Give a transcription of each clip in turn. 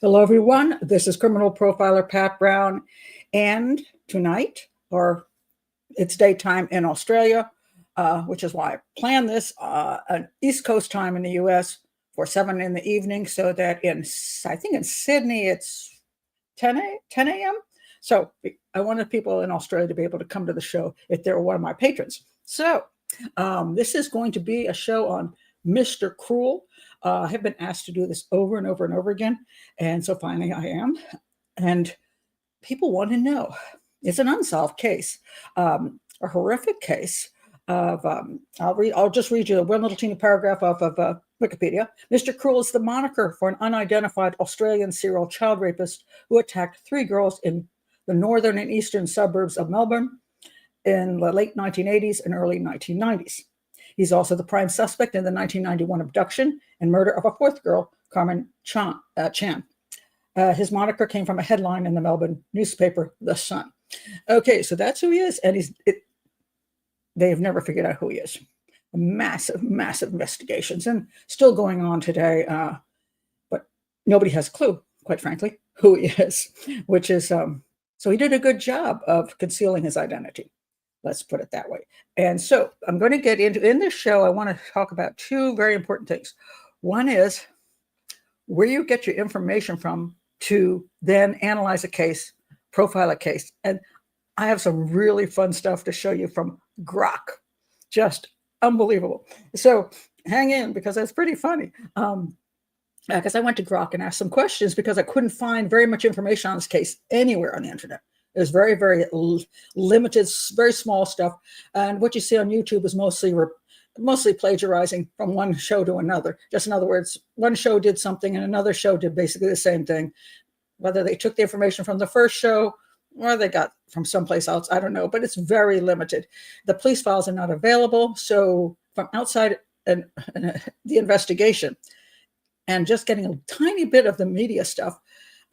Hello, everyone. This is criminal profiler Pat Brown. And tonight, or it's daytime in Australia, which is why I planned this, an East Coast time in the US for 7 in the evening, so that I think in Sydney, it's 10 a.m. So I wanted people in Australia to be able to come to the show if they were one of my patrons. So this is going to be a show on Mr. Cruel. I have been asked to do this over and over and over again. And so finally I am. And people want to know, it's an unsolved case, a horrific case of, I'll just read you one little teeny paragraph off of Wikipedia. Mr. Cruel is the moniker for an unidentified Australian serial child rapist who attacked 3 girls in the northern and eastern suburbs of Melbourne in the late 1980s and early 1990s. He's also the prime suspect in the 1991 abduction and murder of a 4th girl, Carmen Chan. His moniker came from a headline in the Melbourne newspaper, The Sun. Okay, so that's who he is, and they have never figured out who he is. Massive, massive investigations, and still going on today, but nobody has a clue, quite frankly, who he is, which is, so he did a good job of concealing his identity. Let's put it that way. And so I'm going to get in this show, I want to talk about 2 very important things. One is where you get your information from to then analyze a case, profile a case. And I have some really fun stuff to show you from Grok. Just unbelievable. So hang in, because that's pretty funny. Because I went to Grok and asked some questions because I couldn't find very much information on this case anywhere on the internet. It was very, very limited, very small stuff. And what you see on YouTube is mostly plagiarizing from one show to another. Just in other words, one show did something and another show did basically the same thing. Whether they took the information from the first show or they got from someplace else, I don't know, but it's very limited. The police files are not available. So from outside the investigation and just getting a tiny bit of the media stuff,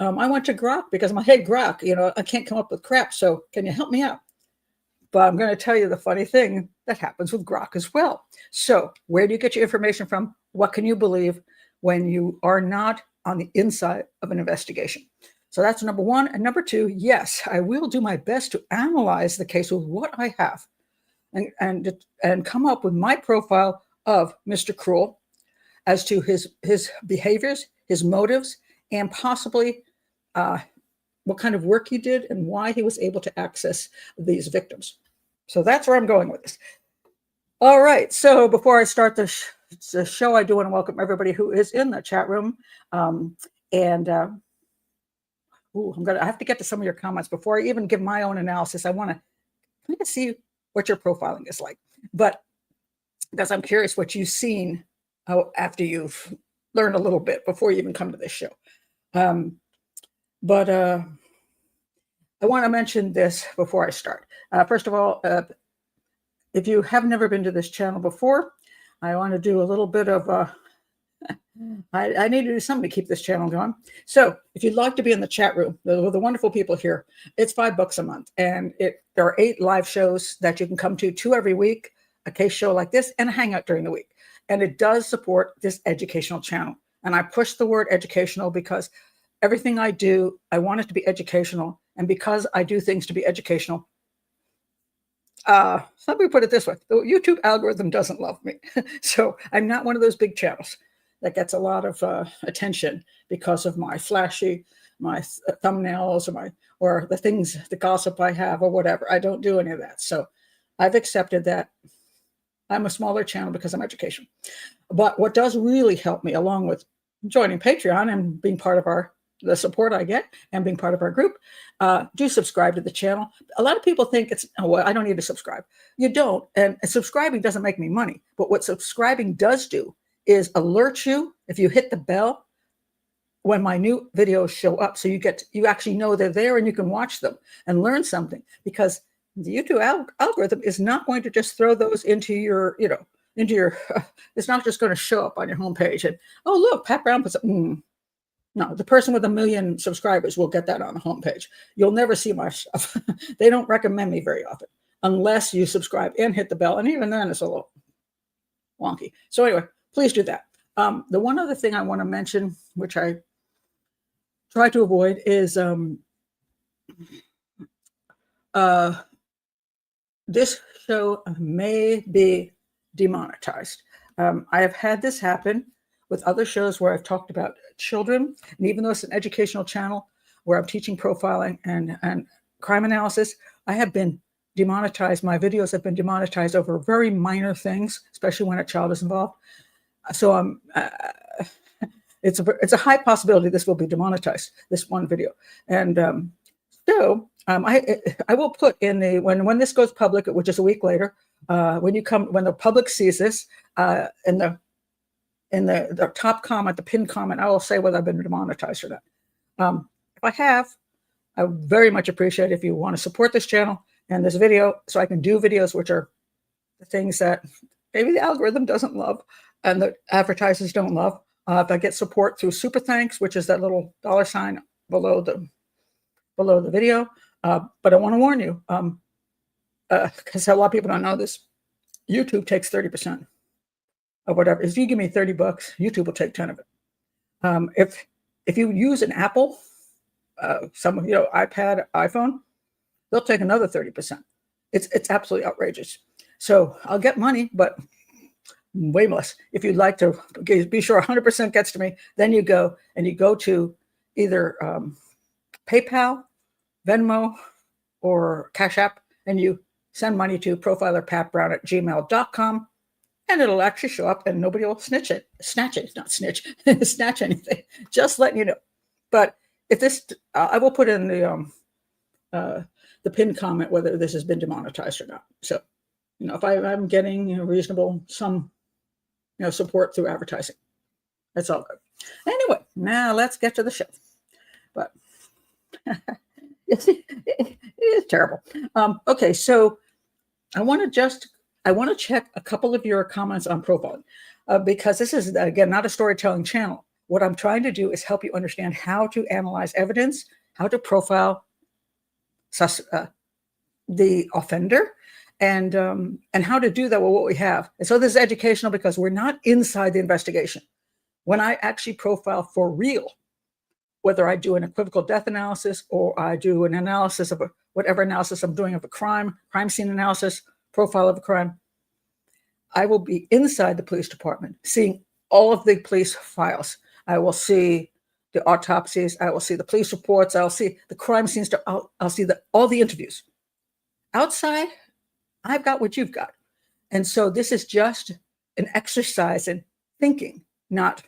I went to Grok because I'm like, hey, Grok, I can't come up with crap. So can you help me out? But I'm going to tell you the funny thing that happens with Grok as well. So where do you get your information from? What can you believe when you are not on the inside of an investigation? So that's number 1. And number 2, yes, I will do my best to analyze the case with what I have and come up with my profile of Mr. Cruel as to his behaviors, his motives, and possibly what kind of work he did and why he was able to access these victims. So that's where I'm going with this. All right. So before I start the show, I do want to welcome everybody who is in the chat room. I have to get to some of your comments before I even give my own analysis. I want to kind of see what your profiling is like, but because I'm curious what you've seen after you've learned a little bit before you even come to this show. But I want to mention this before I start. First of all, if you have never been to this channel before, I want to do a little bit of, I need to do something to keep this channel going. So if you'd like to be in the chat room with the wonderful people here, it's $5 a month. And there are 8 live shows that you can come to, 2 every week, a case show like this, and a hangout during the week. And it does support this educational channel. And I push the word educational because everything I do, I want it to be educational. And because I do things to be educational, let me put it this way. The YouTube algorithm doesn't love me. So I'm not one of those big channels that gets a lot of attention because of my flashy, my thumbnails or the things, the gossip I have or whatever. I don't do any of that. So I've accepted that I'm a smaller channel because I'm educational. But what does really help me, along with joining Patreon and being part of the support I get and being part of our group, do subscribe to the channel. A lot of people think I don't need to subscribe. You don't. And subscribing doesn't make me money. But what subscribing does do is alert you if you hit the bell when my new videos show up. So you actually know they're there and you can watch them and learn something, because the YouTube algorithm is not going to just throw those into your, it's not just going to show up on your homepage and, oh, look, Pat Brown puts up. No, the person with 1 million subscribers will get that on the homepage. You'll never see my stuff. They don't recommend me very often unless you subscribe and hit the bell. And even then it's a little wonky. So anyway, please do that. The one other thing I want to mention, which I try to avoid is this show may be demonetized. I have had this happen with other shows where I've talked about children, and even though it's an educational channel where I'm teaching profiling and crime analysis, I have been demonetized. My videos have been demonetized over very minor things, especially when a child is involved. So it's a high possibility this will be demonetized, this one video. And I will put in the when this goes public, which is a week later, when the public sees this, in the top comment, the pinned comment, I will say whether I've been demonetized or not. If I have, I would very much appreciate it if you want to support this channel and this video, so I can do videos which are the things that maybe the algorithm doesn't love and the advertisers don't love. If I get support through super thanks, which is that little $ below the video. But I want to warn you, because a lot of people don't know this, YouTube takes 30% of whatever. If you give me $30, YouTube will take 10 of it. If you use an Apple, iPad, iPhone, they'll take another 30%. It's absolutely outrageous. So I'll get money, but way less. If you'd like to be sure 100% gets to me, then you go to either PayPal, Venmo, or Cash App, and you send money to profilerpatbrown@gmail.com, and it'll actually show up, and nobody will snatch anything. Just letting you know. But if this, I will put in the pinned comment whether this has been demonetized or not. So, if I'm getting reasonable support through advertising, that's all good. Anyway, now let's get to the show. But it is terrible. Okay, so I want to check a couple of your comments on profiling, because this is, again, not a storytelling channel. What I'm trying to do is help you understand how to analyze evidence, how to profile the offender, and how to do that with what we have. And so this is educational because we're not inside the investigation. When I actually profile for real, whether I do an equivocal death analysis or I do an analysis of whatever analysis I'm doing of a crime scene analysis, profile of a crime, I will be inside the police department, seeing all of the police files. I will see the autopsies. I will see the police reports. I'll see the crime scenes. I'll see all the interviews. Outside, I've got what you've got. And so this is just an exercise in thinking, not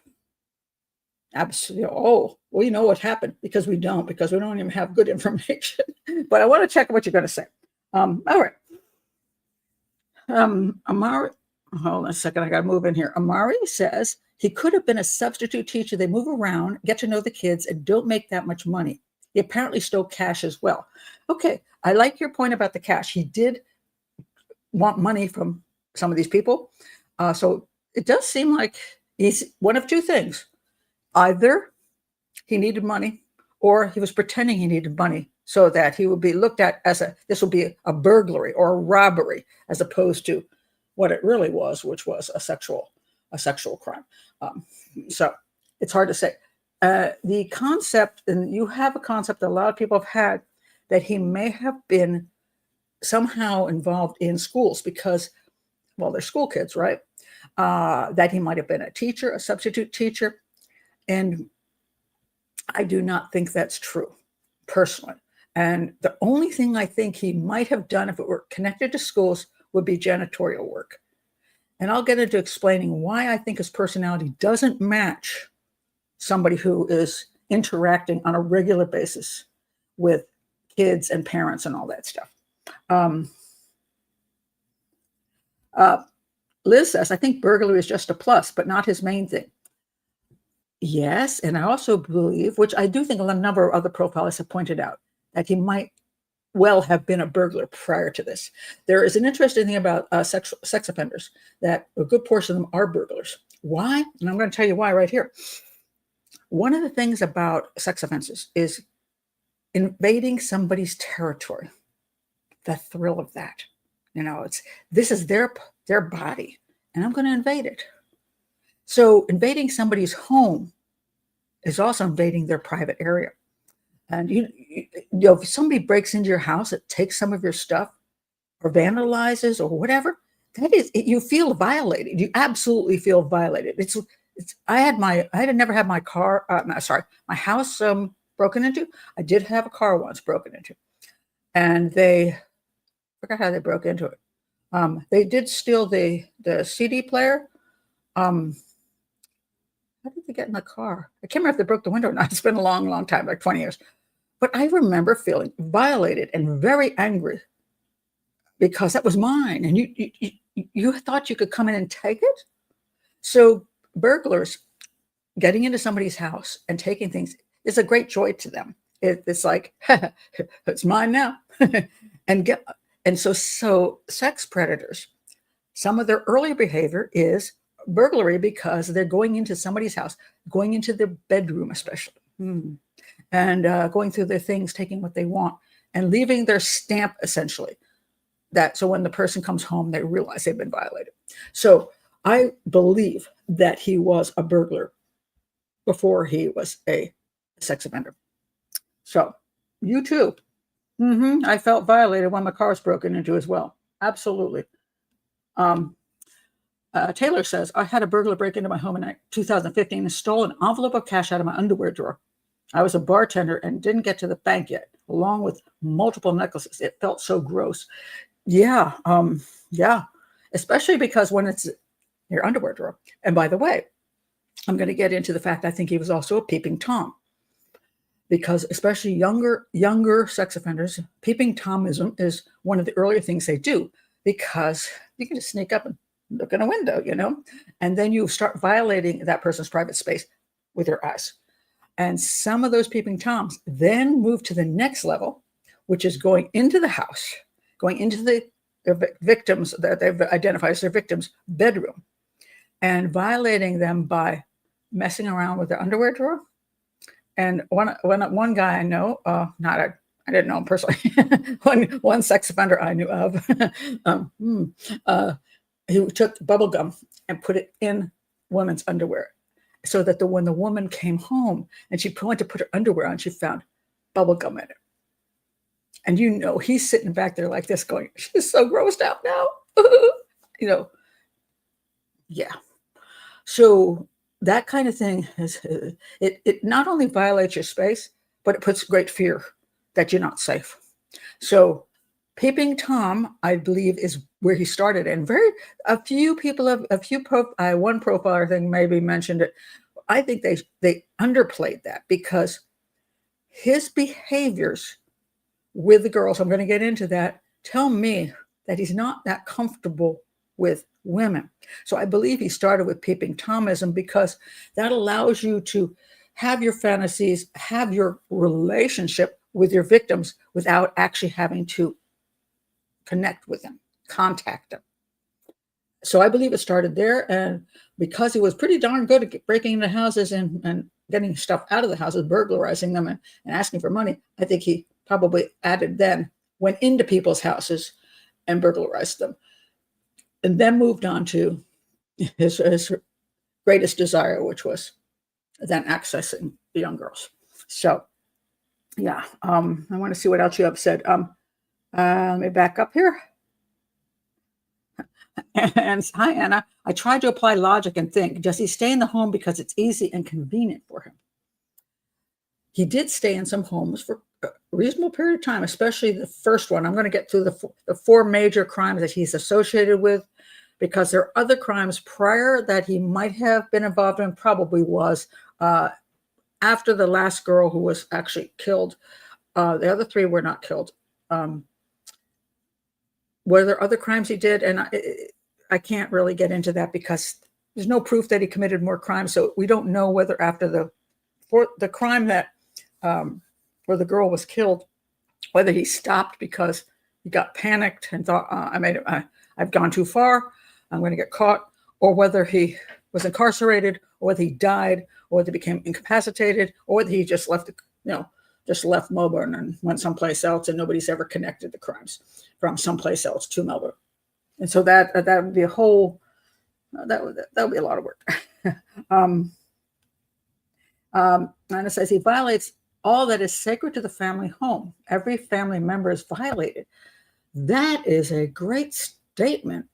absolutely, we know what happened, because we don't even have good information. But I want to check what you're going to say. All right. Amari, hold on a second, I got to move in here. Amari says he could have been a substitute teacher. They move around, get to know the kids, and don't make that much money. He apparently stole cash as well. Okay, I like your point about the cash. He did want money from some of these people. So it does seem like he's one of two things. Either he needed money, or he was pretending he needed money so that he would be looked at as this will be a burglary or a robbery, as opposed to what it really was, which was a sexual crime. So it's hard to say. The concept, and you have a concept that a lot of people have had, that he may have been somehow involved in schools because, well, they're school kids, right? That he might have been a teacher, a substitute teacher. And I do not think that's true, personally. And the only thing I think he might have done, if it were connected to schools, would be janitorial work. And I'll get into explaining why I think his personality doesn't match somebody who is interacting on a regular basis with kids and parents and all that stuff. Liz says, I think burglary is just a plus, but not his main thing. Yes, and I also believe, which I do think a number of other profilers have pointed out, that he might well have been a burglar prior to this. There is an interesting thing about sex offenders, that a good portion of them are burglars. Why? And I'm going to tell you why right here. One of the things about sex offenses is invading somebody's territory. The thrill of that. This is their body, and I'm going to invade it. So invading somebody's home is also invading their private area. And if somebody breaks into your house, it takes some of your stuff or vandalizes or whatever, you feel violated. You absolutely feel violated. I had never had my car, my house broken into. I did have a car once broken into, and I forgot how they broke into it. They did steal the CD player. How did they get in the car? I can't remember if they broke the window or not. It's been a long, long time, like 20 years. But I remember feeling violated and very angry because that was mine, and you thought you could come in and take it. So burglars getting into somebody's house and taking things is a great joy to them. It's like, it's mine now. and so sex predators, some of their early behavior is burglary because they're going into somebody's house, going into their bedroom especially, and going through their things, taking what they want, and leaving their stamp essentially. So when the person comes home, they realize they've been violated. So I believe that he was a burglar before he was a sex offender. So you too. I felt violated when my car was broken into as well. Absolutely. Taylor says, I had a burglar break into my home in 2015 and stole an envelope of cash out of my underwear drawer. I was a bartender and didn't get to the bank yet, along with multiple necklaces. It felt so gross. Yeah. Especially because when it's your underwear drawer. And by the way, I'm going to get into the fact I think he was also a peeping Tom, because especially younger sex offenders, peeping Tomism is one of the earlier things they do, because you can just sneak up and look in a window, and then you start violating that person's private space with your eyes. And some of those peeping Toms then move to the next level, which is going into the house, going into their victims that they've identified as their victims' bedroom, and violating them by messing around with their underwear drawer. And one guy I know, I didn't know him personally, one sex offender I knew of, he took bubble gum and put it in women's underwear, so that when the woman came home and she went to put her underwear on, she found bubble gum in it. And he's sitting back there like this going, she's so grossed out now. Yeah. So that kind of thing it not only violates your space, but it puts great fear that you're not safe. So peeping Tom, I believe, is where he started. And one profiler thing maybe mentioned it. I think they underplayed that, because his behaviors with the girls, I'm going to get into that, tell me that he's not that comfortable with women. So I believe he started with peeping Tomism, because that allows you to have your fantasies, have your relationship with your victims without actually having to connect with them, contact them. So I believe it started there. And because he was pretty darn good at breaking into houses and getting stuff out of the houses, burglarizing them and asking for money, I think he probably went into people's houses and burglarized them. And then moved on to his greatest desire, which was then accessing the young girls. So, yeah, I want to see what else you have said. Let me back up here. And hi, Anna. I tried to apply logic and think, does he stay in the home because it's easy and convenient for him? He did stay in some homes for a reasonable period of time, especially the first one. I'm going to get through the four major crimes that he's associated with, because there are other crimes prior that he might have been involved in, probably was, after the last girl who was actually killed. The other three were not killed. Were there other crimes he did? And I can't really get into that because there's no proof that he committed more crimes. So we don't know whether after the crime that where the girl was killed, whether he stopped because he got panicked and thought, I've gone too far, I'm going to get caught, or whether he was incarcerated, or whether he died, or whether he became incapacitated, or whether he just left Melbourne and went someplace else, and nobody's ever connected the crimes from someplace else to Melbourne. And so that would be that would be a lot of work. And it says he violates all that is sacred to the family home. Every family member is violated. That is a great statement.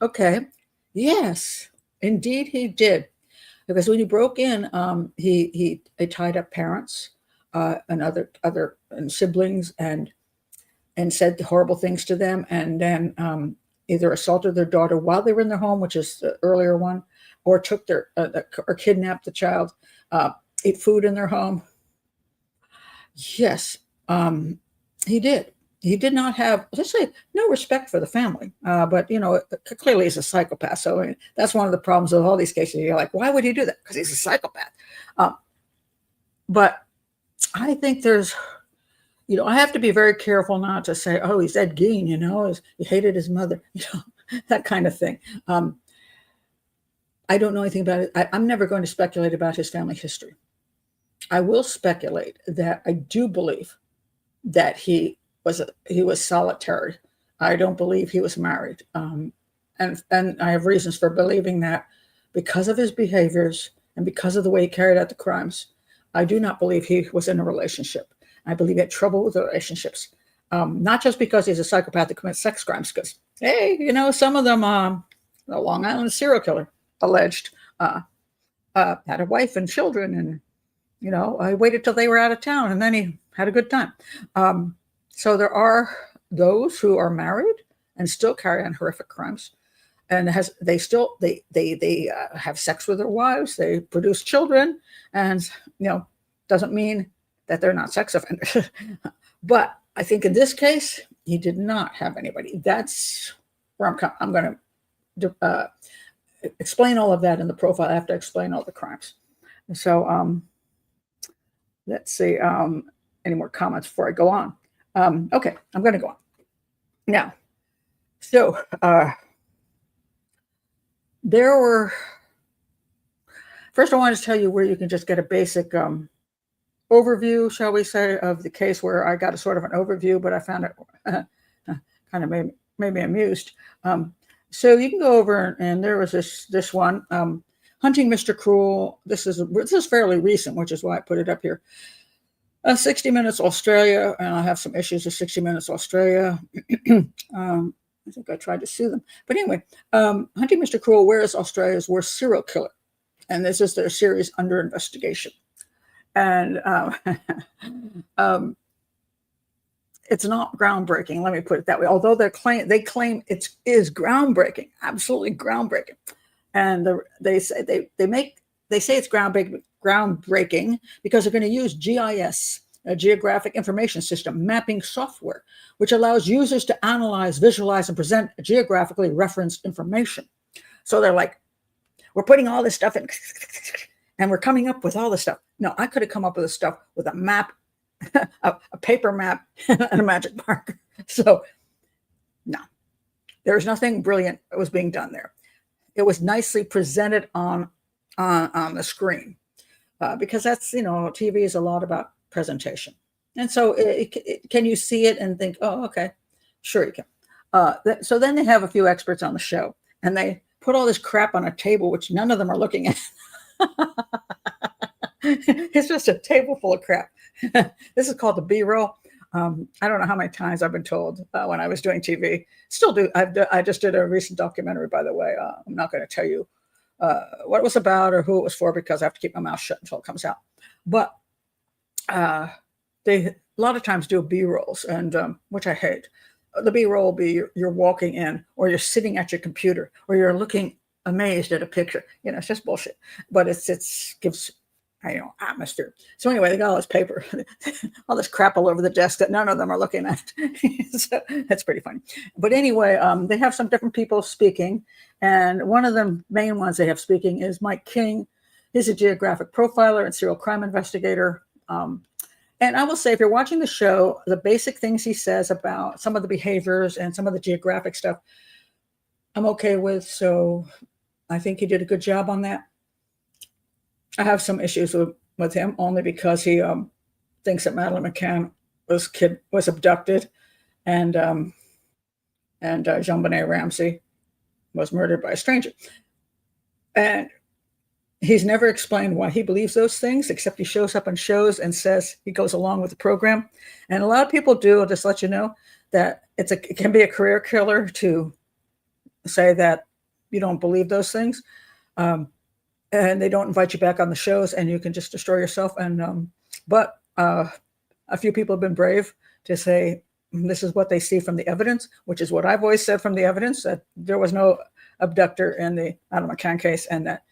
Okay. Yes, indeed he did. Because when he broke in, he tied up parents and other and siblings and said horrible things to them, and then either assaulted their daughter while they were in their home, which is the earlier one, or took their or kidnapped the child, ate food in their home. Yes, he did. He did not have, let's say, no respect for the family. But, clearly he's a psychopath. So I mean, that's one of the problems with all these cases. You're like, why would he do that? Because he's a psychopath. But I think there's, I have to be very careful not to say, oh, he's Ed Gein, he hated his mother, that kind of thing. I don't know anything about it. I'm never going to speculate about his family history. I will speculate that I do believe that he was solitary. I don't believe he was married. And I have reasons for believing that because of his behaviors and because of the way he carried out the crimes. I do not believe he was in a relationship. I believe he had trouble with relationships. Not just because he's a psychopath that commits sex crimes, because, hey, some of them, the Long Island serial killer alleged, had a wife and children, and, I waited till they were out of town, and then he had a good time. So there are those who are married and still carry on horrific crimes, and they have sex with their wives, they produce children, and doesn't mean that they're not sex offenders. But I think in this case, he did not have anybody. That's where I'm going to explain all of that in the profile. I have to explain all the crimes. So let's see. Any more comments before I go on? Okay, I'm going to go on. Now, so there were, first I want to tell you where you can just get a basic overview, shall we say, of the case, where I got a sort of an overview, but I found it kind of made me amused. So you can go over, and there was this one, Hunting Mr. Cruel. This is fairly recent, which is why I put it up here. 60 Minutes Australia, and I have some issues with 60 Minutes Australia. I think I tried to sue them. But anyway, Hunting Mr. Cruel, Where is Australia's Worst Serial Killer? And this is their series under investigation. And it's not groundbreaking, let me put it that way. Although they claim it is groundbreaking, absolutely groundbreaking. And they say it's groundbreaking because they're going to use GIS, a geographic information system mapping software, which allows users to analyze, visualize, and present geographically referenced information. So they're like, we're putting all this stuff in, and we're coming up with all this stuff. No, I could have come up with this stuff with a map, a paper map, and a magic marker. So, no, there's nothing brilliant that was being done there. It was nicely presented on the screen, because that's, TV is a lot about presentation. And so can you see it and think, oh, okay, sure you can. So then they have a few experts on the show, and they put all this crap on a table, which none of them are looking at. It's just a table full of crap. This is called the B-roll. I don't know how many times I've been told when I was doing TV. Still do. I just did a recent documentary, by the way. I'm not going to tell you what it was about or who it was for, because I have to keep my mouth shut until it comes out. But they a lot of times do B-rolls, and which I hate. The B-roll will be you're walking in, or you're sitting at your computer, or you're looking amazed at a picture. It's just bullshit. But it gives atmosphere. So anyway, they got all this paper, all this crap all over the desk that none of them are looking at. So that's pretty funny. But anyway, they have some different people speaking, and one of the main ones they have speaking is Mike King. He's a geographic profiler and serial crime investigator. And I will say, if you're watching the show, the basic things he says about some of the behaviors and some of the geographic stuff, I'm okay with. So I think he did a good job on that. I have some issues with him, only because he thinks that Madeleine McCann was abducted, and Jean Benet Ramsey was murdered by a stranger. And He's never explained why he believes those things, except he shows up on shows and says he goes along with the program. And a lot of people do. I'll just let you know that it can be a career killer to say that you don't believe those things. And they don't invite you back on the shows, and you can just destroy yourself. And but a few people have been brave to say this is what they see from the evidence, which is what I've always said from the evidence, that there was no abductor in the Adam McCann case, and that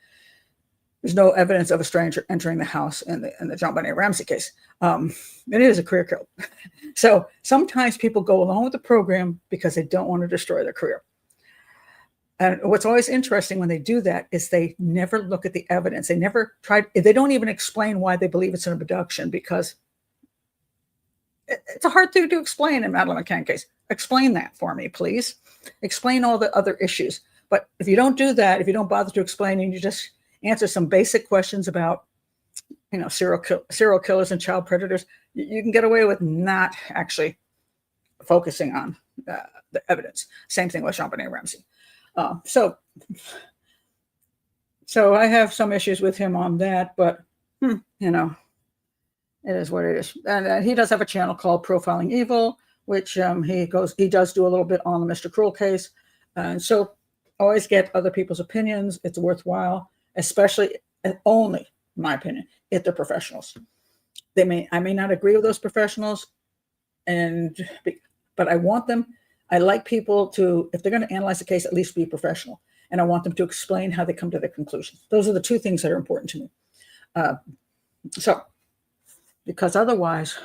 there's no evidence of a stranger entering the house in the John Benet Ramsey case. It is a career killer. So sometimes people go along with the program because they don't want to destroy their career. And what's always interesting when they do that is they never look at the evidence. They never try. They don't even explain why they believe it's an abduction, because it's a hard thing to explain in Madeleine McCann case. Explain that for me, please. Explain all the other issues. But if you don't do that, if you don't bother to explain, and you just answer some basic questions about, serial killers and child predators, you can get away with not actually focusing on the evidence. Same thing with Jean Benet Ramsey. So I have some issues with him on that, but it is what it is. And he does have a channel called Profiling Evil, which he does do a little bit on the Mr. Cruel case. And so always get other people's opinions. It's worthwhile, especially, only my opinion, if they're professionals. I may not agree with those professionals, but I like people to, if they're going to analyze the case, at least be professional. And I want them to explain how they come to their conclusions. Those are the two things that are important to me. Because otherwise,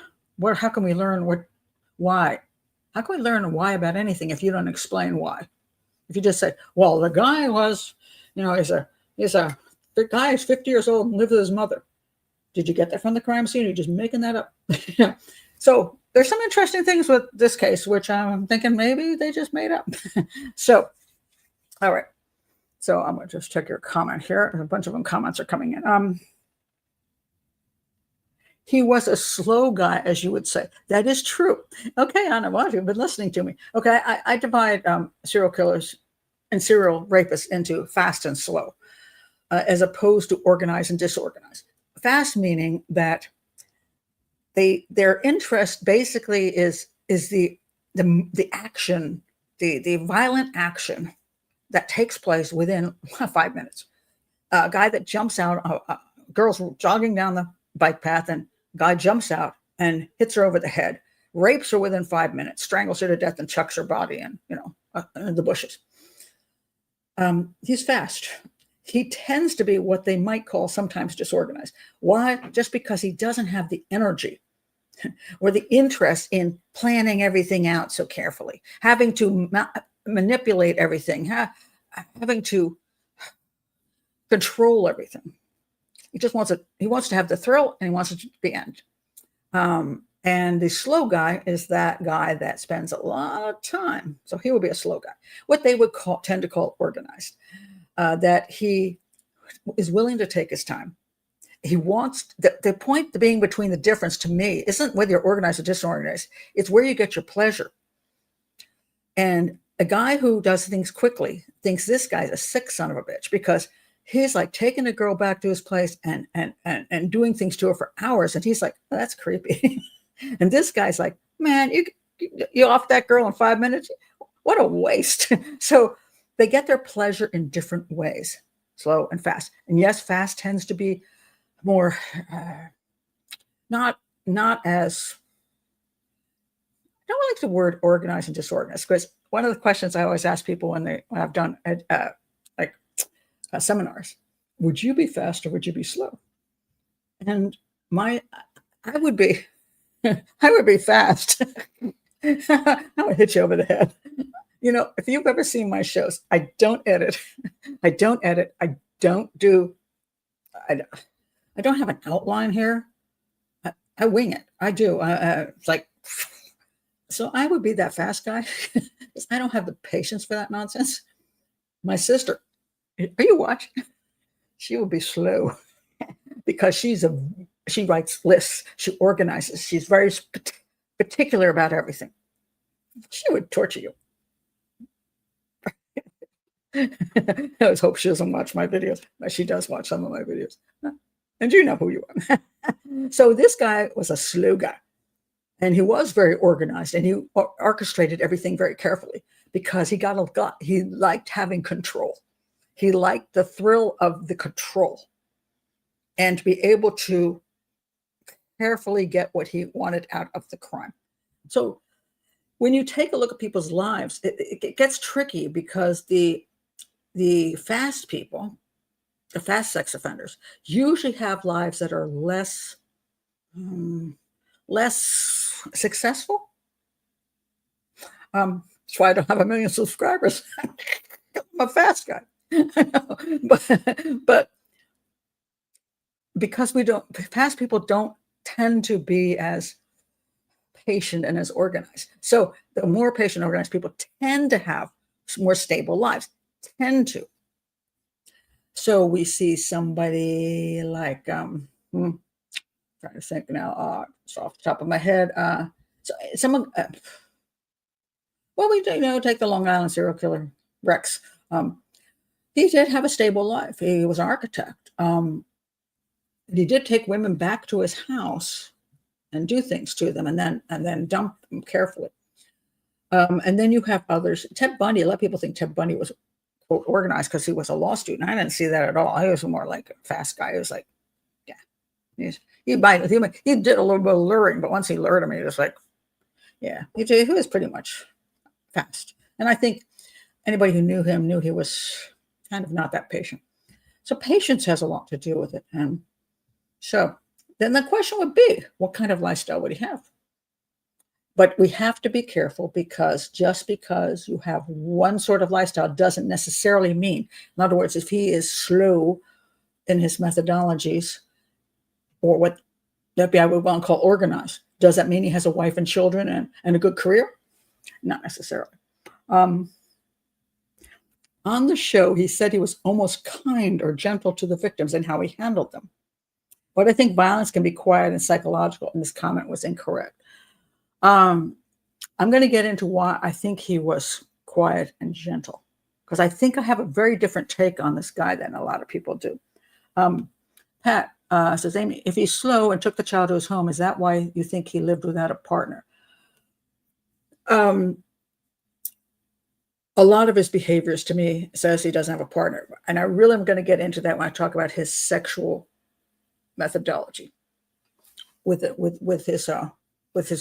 how can we learn why? How can we learn why about anything if you don't explain why? If you just say, well, the guy was, the guy is 50 years old and lived with his mother. Did you get that from the crime scene? Or are you just making that up? So there's some interesting things with this case, which I'm thinking maybe they just made up. So, all right. So I'm going to just check your comment here. A bunch of them comments are coming in. He was a slow guy, as you would say. That is true. Okay, Anna, well, you've been listening to me. Okay, I divide serial killers and serial rapists into fast and slow, as opposed to organized and disorganized. Fast meaning that their interest basically is the action, the violent action that takes place within 5 minutes. A guy that jumps out, girl's jogging down the bike path, and guy jumps out and hits her over the head, rapes her within 5 minutes, strangles her to death, and chucks her body in the bushes. He's fast. He tends to be what they might call sometimes disorganized. Why? Just because he doesn't have the energy or the interest in planning everything out so carefully, having to manipulate everything, having to control everything. He just wants he wants to have the thrill, and he wants it to the end. And the slow guy is that guy that spends a lot of time. So he would be a slow guy. What they would tend to call organized. That he is willing to take his time. He wants, the point being between the difference to me isn't whether you're organized or disorganized. It's where you get your pleasure. And a guy who does things quickly thinks this guy's a sick son of a bitch, because he's like taking a girl back to his place and doing things to her for hours. And he's like, oh, that's creepy. And this guy's like, man, you off that girl in 5 minutes? What a waste. So they get their pleasure in different ways, slow and fast. And yes, fast tends to be more, not as, I don't like the word organized and disorganized, because one of the questions I always ask people when I've done seminars, would you be fast or would you be slow? And I would be fast. I would hit you over the head. If you've ever seen my shows, I don't edit. I don't have an outline here. I wing it. I do. It's like, so I would be that fast guy. I don't have the patience for that nonsense. My sister, are you watching? She would be slow because she writes lists. She organizes. She's very particular about everything. She would torture you. I always hope she doesn't watch my videos, but she does watch some of my videos. And you know who you are. So this guy was a slow guy, and he was very organized, and he orchestrated everything very carefully because he liked having control. He liked the thrill of the control and to be able to carefully get what he wanted out of the crime. So when you take a look at people's lives, it gets tricky because the fast people, the fast sex offenders, usually have lives that are less successful. That's why I don't have 1 million subscribers. I'm a fast guy. but because fast people don't tend to be as patient and as organized. So the more patient, organized people tend to have more stable lives, tend to. So we see somebody like, trying to think now, it's off the top of my head. So someone, well, we do, take the Long Island serial killer, Rex. He did have a stable life. He was an architect. He did take women back to his house and do things to them, and then dump them carefully. And then you have others. Ted Bundy. A lot of people think Ted Bundy was, quote, organized because he was a law student. I didn't see that at all. I was more like a fast guy. He was like, yeah, he did a little bit of luring, but once he lured him, he was like, yeah, he was pretty much fast. And I think anybody who knew him knew he was kind of not that patient. So patience has a lot to do with it. And so then the question would be, what kind of lifestyle would he have? But we have to be careful because just because you have one sort of lifestyle doesn't necessarily mean, in other words, if he is slow in his methodologies, or what the FBI would want to call organized, does that mean he has a wife and children and a good career? Not necessarily. On the show, he said he was almost kind or gentle to the victims and how he handled them. But I think violence can be quiet and psychological, and this comment was incorrect. I'm going to get into why I think he was quiet and gentle, because I think I have a very different take on this guy than a lot of people do. Pat says, Amy, if he's slow and took the child to his home, is that why you think he lived without a partner? A lot of his behaviors to me says he doesn't have a partner. And I really am going to get into that when I talk about his sexual methodology with his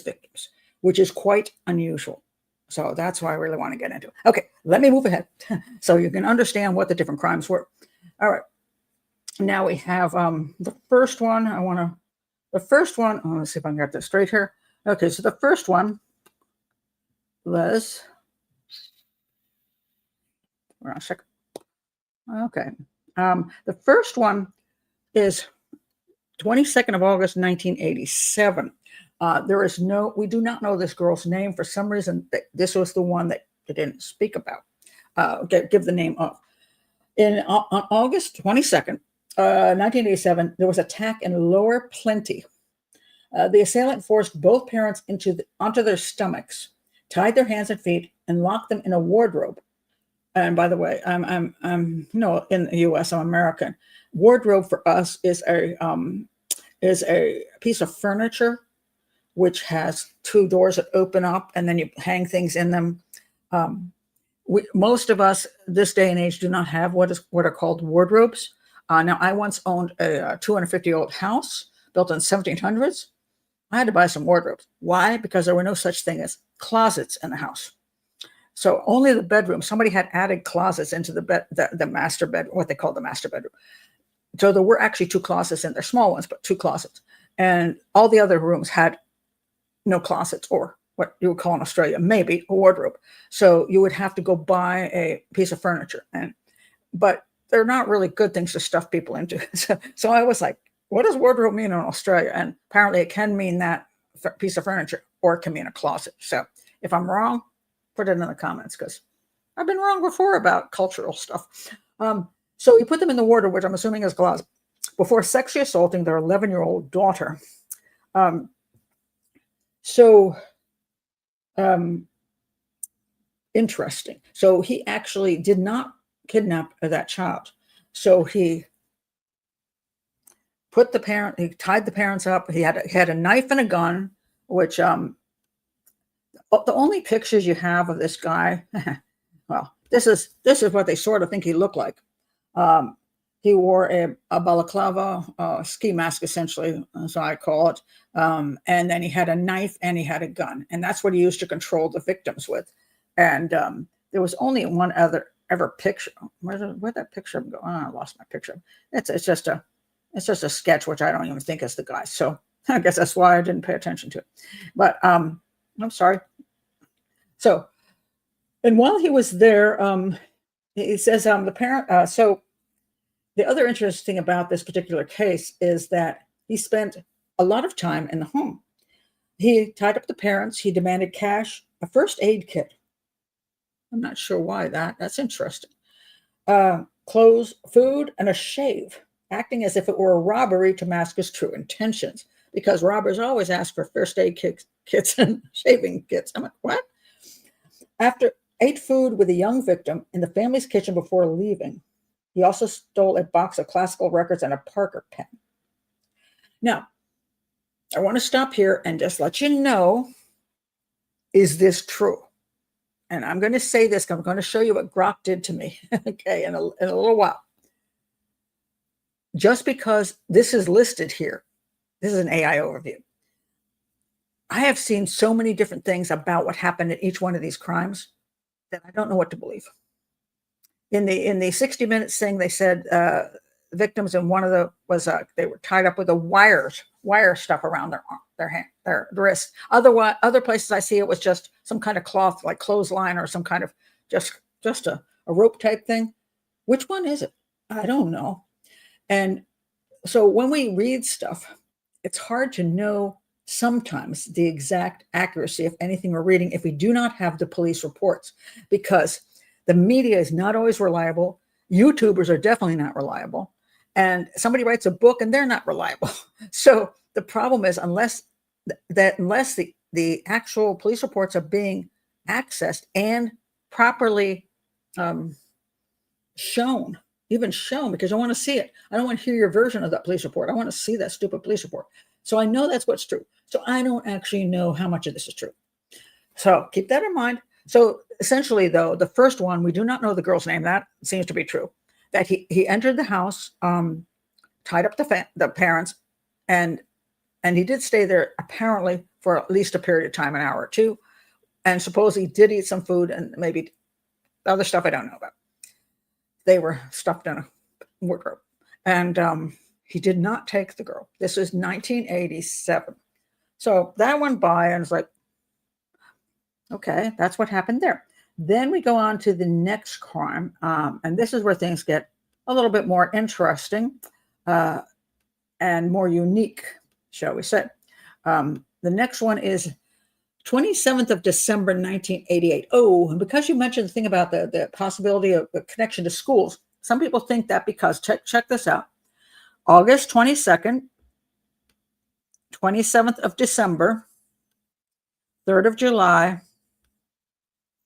victims, which is quite unusual. So that's why I really want to get into it. Okay, let me move ahead so you can understand what the different crimes were. All right. Now we have the first one. Let's see if I can get this straight here. Okay, so the first one was, hold on a second. Okay. The first one is 22nd of August, 1987. We do not know this girl's name. For some reason, this was the one that they didn't speak about, give the name of. On August 22nd, 1987, there was an attack in Lower Plenty. The assailant forced both parents onto their stomachs, tied their hands and feet, and locked them in a wardrobe. And by the way, I'm in the U.S. I'm American. Wardrobe for us is a piece of furniture which has two doors that open up, and then you hang things in them. Most of us this day and age do not have what are called wardrobes. Now, I once owned a 250-year-old house built in the 1700s. I had to buy some wardrobes. Why? Because there were no such thing as closets in the house. So only the bedroom. Somebody had added closets into the master bed, what they call the master bedroom. So there were actually two closets in there, small ones, but two closets. And all the other rooms had no closets, or what you would call in Australia, maybe a wardrobe. So you would have to go buy a piece of furniture. But they're not really good things to stuff people into. So I was like, what does wardrobe mean in Australia? And apparently it can mean that piece of furniture, or it can mean a closet. So if I'm wrong, put it in the comments, because I've been wrong before about cultural stuff. So he put them in the wardrobe, which I'm assuming is closet, before sexually assaulting their 11-year-old daughter. Interesting. So he actually did not kidnap that child. So he he tied the parents up. He had a knife and a gun, which the only pictures you have of this guy, well, this is what they sort of think he looked like. He wore a balaclava ski mask, essentially, as I call it. And then he had a knife and he had a gun. And that's what he used to control the victims with. And there was only one ever picture. Where'd that picture go? Oh, I lost my picture. It's just a sketch, which I don't even think is the guy. So I guess that's why I didn't pay attention to it. But I'm sorry. So, and while he was there, he says the parent, so the other interesting thing about this particular case is that he spent a lot of time in the home. He tied up the parents. He demanded cash, a first aid kit. I'm not sure why that's interesting. Clothes, food, and a shave, acting as if it were a robbery to mask his true intentions, because robbers always ask for first aid kits and shaving kits. I'm like, what? After ate food with a young victim in the family's kitchen before leaving, he also stole a box of classical records and a Parker pen. Now, I want to stop here and just let you know, is this true? And I'm going to say this, I'm going to show you what Grok did to me, okay, in a little while. Just because this is listed here, this is an AI overview. I have seen so many different things about what happened in each one of these crimes that I don't know what to believe. In the 60 Minutes thing, they said victims in one of the they were tied up with the wire stuff around their wrist. Other places I see it was just some kind of cloth, like clothesline or some kind of just a rope type thing. Which one is it? I don't know. And so when we read stuff, it's hard to know sometimes the exact accuracy of anything we're reading if we do not have the police reports, because the media is not always reliable. YouTubers are definitely not reliable. And somebody writes a book and they're not reliable. So the problem is, unless the actual police reports are being accessed and properly shown, because I want to see it. I don't want to hear your version of that police report. I want to see that stupid police report. So I know that's what's true. So I don't actually know how much of this is true. So keep that in mind. So essentially, though, the first one, we do not know the girl's name. That seems to be true. That he entered the house, tied up the parents, and he did stay there apparently for at least a period of time, an hour or two, and supposedly did eat some food and maybe other stuff I don't know about. They were stuffed in a wardrobe, and he did not take the girl. This was 1987. So that went by, and it's like, okay, that's what happened there. Then we go on to the next crime, and this is where things get a little bit more interesting and more unique, shall we say. The next one is 27th of December, 1988. Oh, and because you mentioned the thing about the possibility of a connection to schools, some people think that because, check this out, August 22nd, 27th of December, 3rd of July,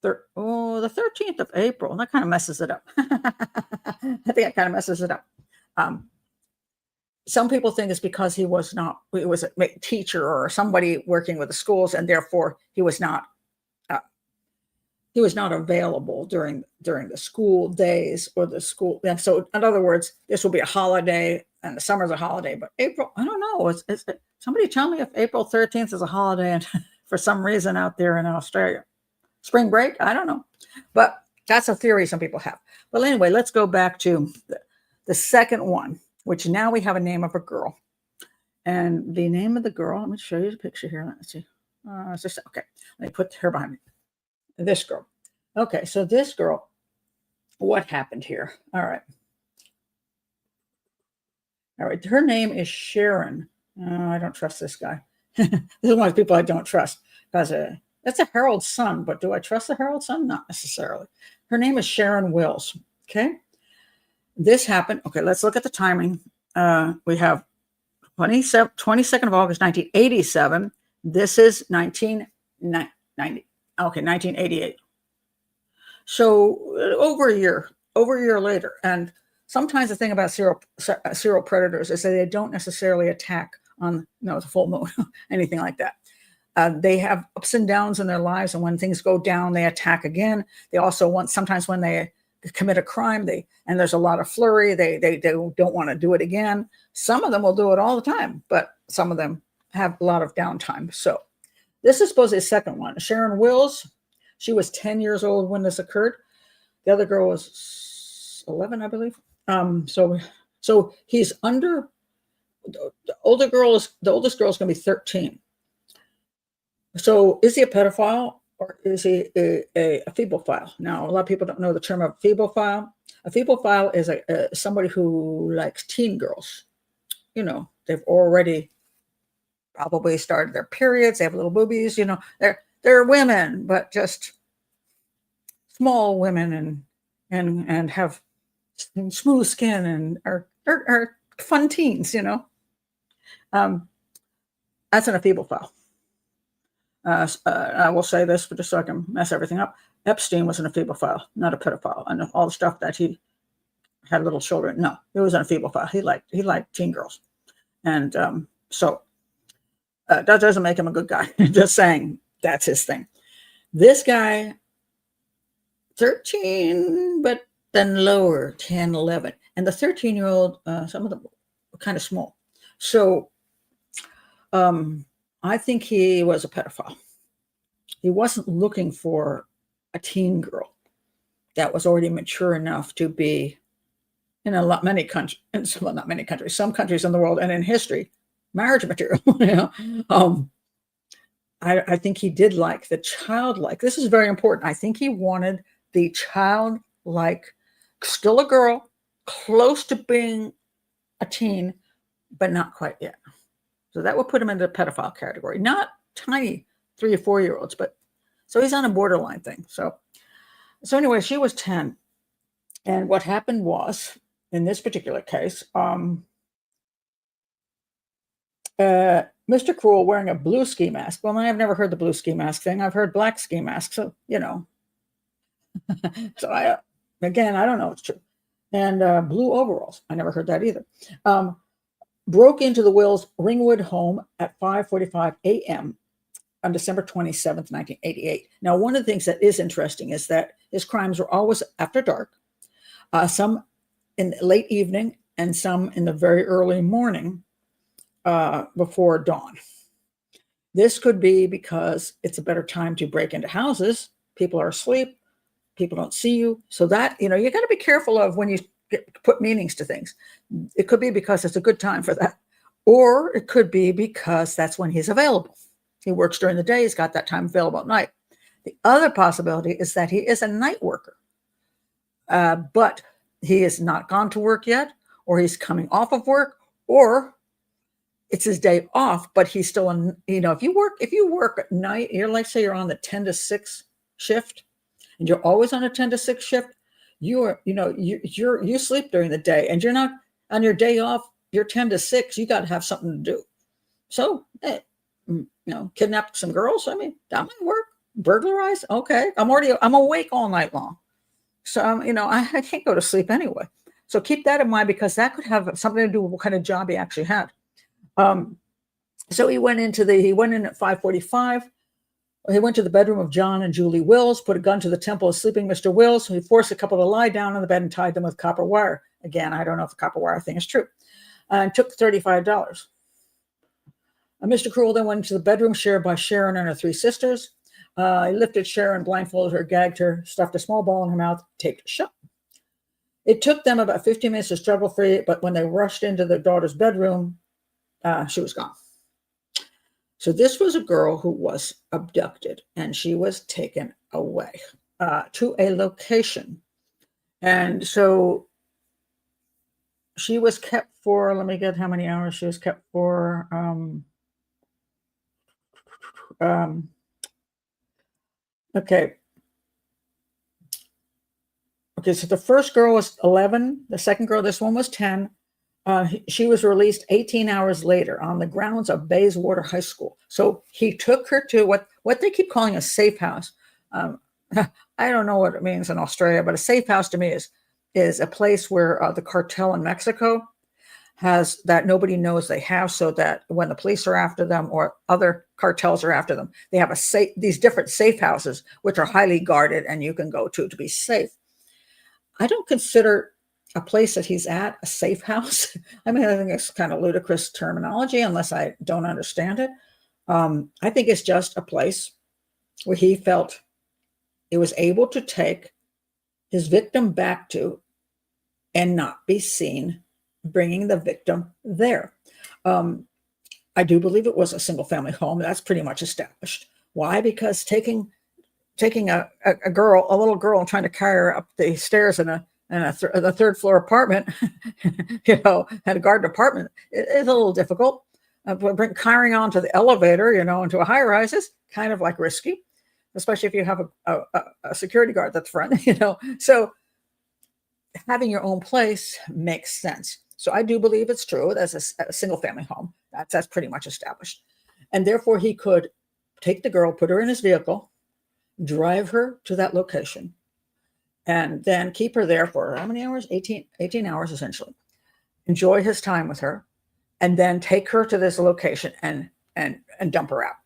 the 13th of April. That kind of messes it up. I think that kind of messes it up. Some people think it's because he was a teacher or somebody working with the schools, and therefore he was not available during the school days or the school. And so, in other words, this will be a holiday, and the summer's a holiday. But April, I don't know. Somebody tell me if April 13th is a holiday, and for some reason out there in Australia. Spring break? I don't know. But that's a theory some people have. But anyway, let's go back to the second one, which now we have a name of a girl. And the name of the girl, let me show you the picture here. Let's see. Okay, let me put her behind me. This girl. Okay, so this girl, what happened here? All right. Her name is Sharon. I don't trust this guy. This is one of the people I don't trust, because that's a Herald Sun, but do I trust the Herald Sun? Not necessarily. Her name is Sharon Wills. Okay. This happened. Okay, let's look at the timing. We have 22nd of August, 1987. This is 1988. So over a year over a year later. And sometimes the thing about serial predators is that they don't necessarily attack on the full moon, anything like that. They have ups and downs in their lives, and when things go down, they attack again. They also want, sometimes when they commit a crime, and there's a lot of flurry, they don't want to do it again. Some of them will do it all the time, but some of them have a lot of downtime. So this is supposed to be the second one. Sharon Wills, she was 10 years old when this occurred. The other girl was 11, I believe. So he's under, the oldest girl is going to be 13. So is he a pedophile or is he a febophile? Now, a lot of people don't know the term of febophile. A febophile is somebody who likes teen girls. They've already probably started their periods. They have little boobies. They're women, but just small women and have smooth skin and are fun teens. That's an ephebophile. I will say this, but just so I can mess everything up. Epstein was an ephebophile, not a pedophile. And all the stuff that he had little children, no, he was an ephebophile. He liked teen girls, and so that doesn't make him a good guy. Just saying, that's his thing. This guy, 13, but then lower, 10, 11, and the 13-year-old, some of them were kind of small. So, I think he was a pedophile. He wasn't looking for a teen girl that was already mature enough to be in many countries, well, not many countries, some countries in the world and in history, marriage material. I think he did like the childlike. This is very important. I think he wanted the childlike, still a girl, close to being a teen, but not quite yet. So that would put him into the pedophile category, not tiny 3 or 4-year-olds, but so he's on a borderline thing. So anyway, she was 10. And what happened was, in this particular case, Mr. Cruel wearing a blue ski mask. Well, I've never heard the blue ski mask thing. I've heard black ski mask. So, so I don't know if it's true. And blue overalls. I never heard that either. Broke into the Wills Ringwood home at 5:45 a.m. on December 27th, 1988. Now, one of the things that is interesting is that his crimes were always after dark, some in the late evening and some in the very early morning before dawn. This could be because it's a better time to break into houses. People are asleep. People don't see you. So that, you got to be careful of when you put meanings to things. It could be because it's a good time for that. Or it could be because that's when he's available. He works during the day. He's got that time available at night. The other possibility is that he is a night worker, but he has not gone to work yet, or he's coming off of work, or it's his day off, but he's still in, if you work at night, say you're on the 10 to 6 shift and you're always on a 10 to 6 shift, you sleep during the day and you're not on your day off, you're 10 to 6, you got to have something to do. So, kidnap some girls. I mean, that might work. Burglarize. Okay. I'm awake all night long. So, I can't go to sleep anyway. So keep that in mind, because that could have something to do with what kind of job he actually had. So he went in at 5:45. He went to the bedroom of John and Julie Wills, put a gun to the temple of sleeping Mr. Wills. So he forced the couple to lie down on the bed and tied them with copper wire. Again, I don't know if the copper wire thing is true. And took $35. Mr. Cruel then went into the bedroom shared by Sharon and her 3 sisters. He lifted Sharon, blindfolded her, gagged her, stuffed a small ball in her mouth, taped her shut. It took them about 15 minutes to struggle free, but when they rushed into their daughter's bedroom, she was gone. So this was a girl who was abducted, and she was taken away to a location. And so she was kept for, let me get how many hours she was kept for. Okay, so the first girl was 11. The second girl, this one was 10. She was released 18 hours later on the grounds of Bayswater High School. So he took her to what they keep calling a safe house. I don't know what it means in Australia, but a safe house to me is is a place where the cartel in Mexico has that nobody knows they have, so that when the police are after them or other cartels are after them, they have these different safe houses, which are highly guarded and you can go to be safe. I don't consider a place that he's at a safe house. I mean, I think it's kind of ludicrous terminology unless I don't understand it. I think it's just a place where he felt it was able to take his victim back to and not be seen bringing the victim there. I do believe it was a single family home. That's pretty much established. Why? Because taking a little girl, and trying to carry her up the stairs in a third floor apartment, at a garden apartment, it's a little difficult. Carrying onto the elevator, into a high rise is kind of like risky, especially if you have a security guard at the front, So having your own place makes sense. So I do believe it's true. That's a single family home. That's pretty much established. And therefore he could take the girl, put her in his vehicle, drive her to that location, and then keep her there for how many hours? 18 hours, essentially. Enjoy his time with her, and then take her to this location and dump her out.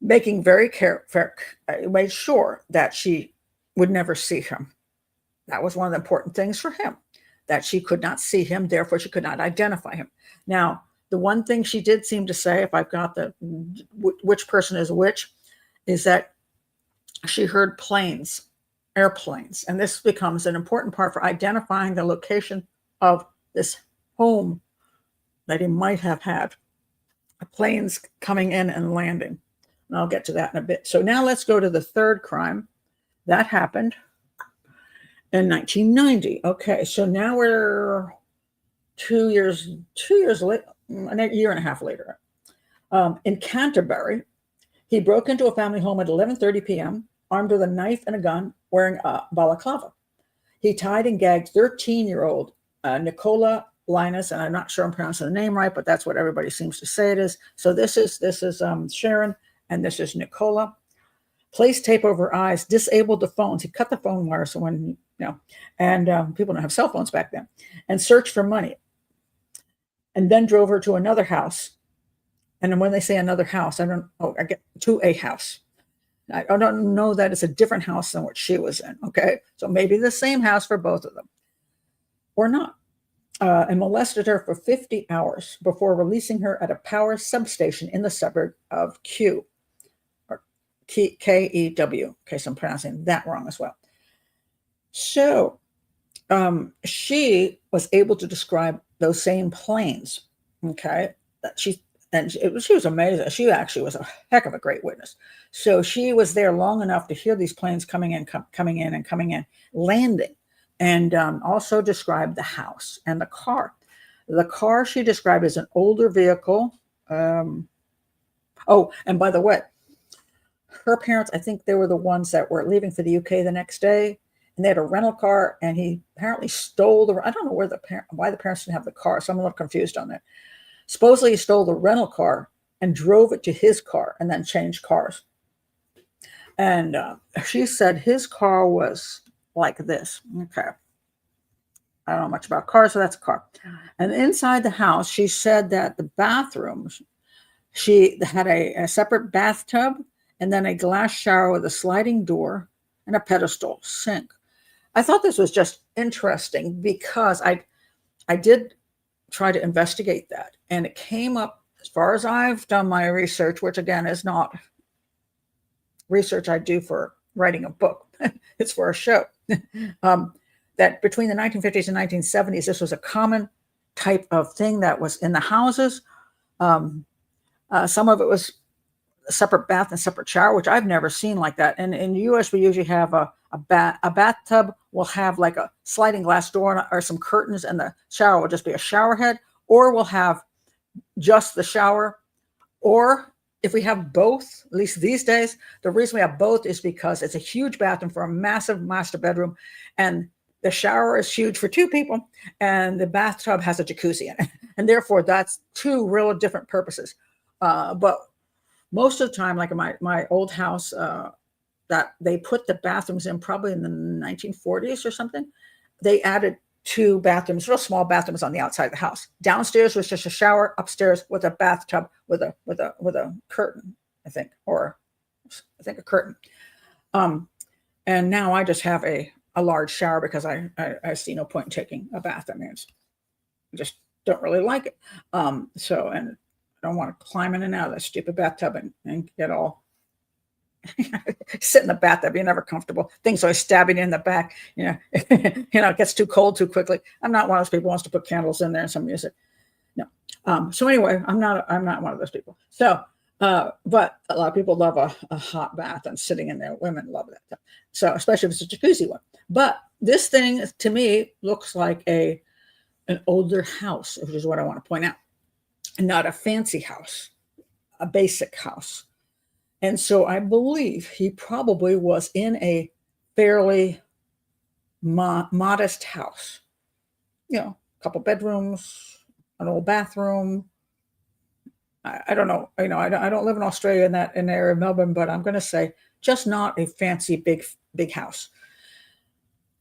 Making made sure that she would never see him. That was one of the important things for him, that she could not see him, therefore she could not identify him. Now, the one thing she did seem to say, if I've got which person is which, is that she heard airplanes, and this becomes an important part for identifying the location of this home that he might have had. Planes coming in and landing. And I'll get to that in a bit. So now let's go to the third crime. That happened in 1990. Okay, so now we're 2 years later, a year and a half later. In Canterbury, he broke into a family home at 11:30 p.m., armed with a knife and a gun, wearing a balaclava. He tied and gagged 13-year-old Nicola Linus, and I'm not sure I'm pronouncing the name right, but that's what everybody seems to say it is. So this is Sharon, and this is Nicola. Placed tape over her eyes, disabled the phones. He cut the phone wire, so when and people don't have cell phones back then, and searched for money, and then drove her to another house. And when they say another house, I get to a house. I don't know that it's a different house than what she was in. Okay, so maybe the same house for both of them, or not. And molested her for 50 hours before releasing her at a power substation in the suburb of Kew, or Kew. Okay, so I'm pronouncing that wrong as well. So she was able to describe those same planes. Okay, she was amazing. She actually was a heck of a great witness. So she was there long enough to hear these planes coming in, landing. And also described the house and the car. The car she described as an older vehicle. And by the way, her parents, I think they were the ones that were leaving for the UK the next day, and they had a rental car, and he apparently stole I don't know why the parents didn't have the car, so I'm a little confused on that. Supposedly he stole the rental car and drove it to his car and then changed cars. And she said his car was like this. Okay. I don't know much about cars, so that's a car. And inside the house, she said that the bathroom, she had a separate bathtub and then a glass shower with a sliding door and a pedestal sink. I thought this was just interesting because I did try to investigate that, and it came up, as far as I've done my research, which again is not research I do for writing a book. It's for a show. That between the 1950s and 1970s, this was a common type of thing that was in the houses. Some of it was a separate bath and separate shower, which I've never seen like that. And in the US, we usually have a bathtub will have like a sliding glass door or some curtains, and the shower will just be a shower head, or we'll have just the shower. Or if we have both, at least these days, the reason we have both is because it's a huge bathroom for a massive master bedroom, and the shower is huge for two people, and the bathtub has a jacuzzi in it. And therefore, that's two real different purposes. But most of the time, like in my old house, that they put the bathrooms in probably in the 1940s or something, they added 2 bathrooms, real small bathrooms on the outside of the house. Downstairs was just a shower, upstairs with a bathtub with a curtain, I think, or I think a curtain. And now I just have a large shower because I see no point in taking a bath. I mean, I just don't really like it. So, and I don't want to climb in and out of that stupid bathtub and get all sit in the bathtub. You're never comfortable. Things always stabbing you in the back. It gets too cold too quickly. I'm not one of those people who wants to put candles in there and some music. No. So anyway, I'm not one of those people. So, but a lot of people love a hot bath and sitting in there. Women love that. So especially if it's a jacuzzi one. But this thing to me looks like an older house, which is what I want to point out, and not a fancy house, a basic house. And so I believe he probably was in a fairly modest house, a couple bedrooms, an old bathroom. I don't know. I don't live in Australia in the area of Melbourne, but I'm going to say just not a fancy big house.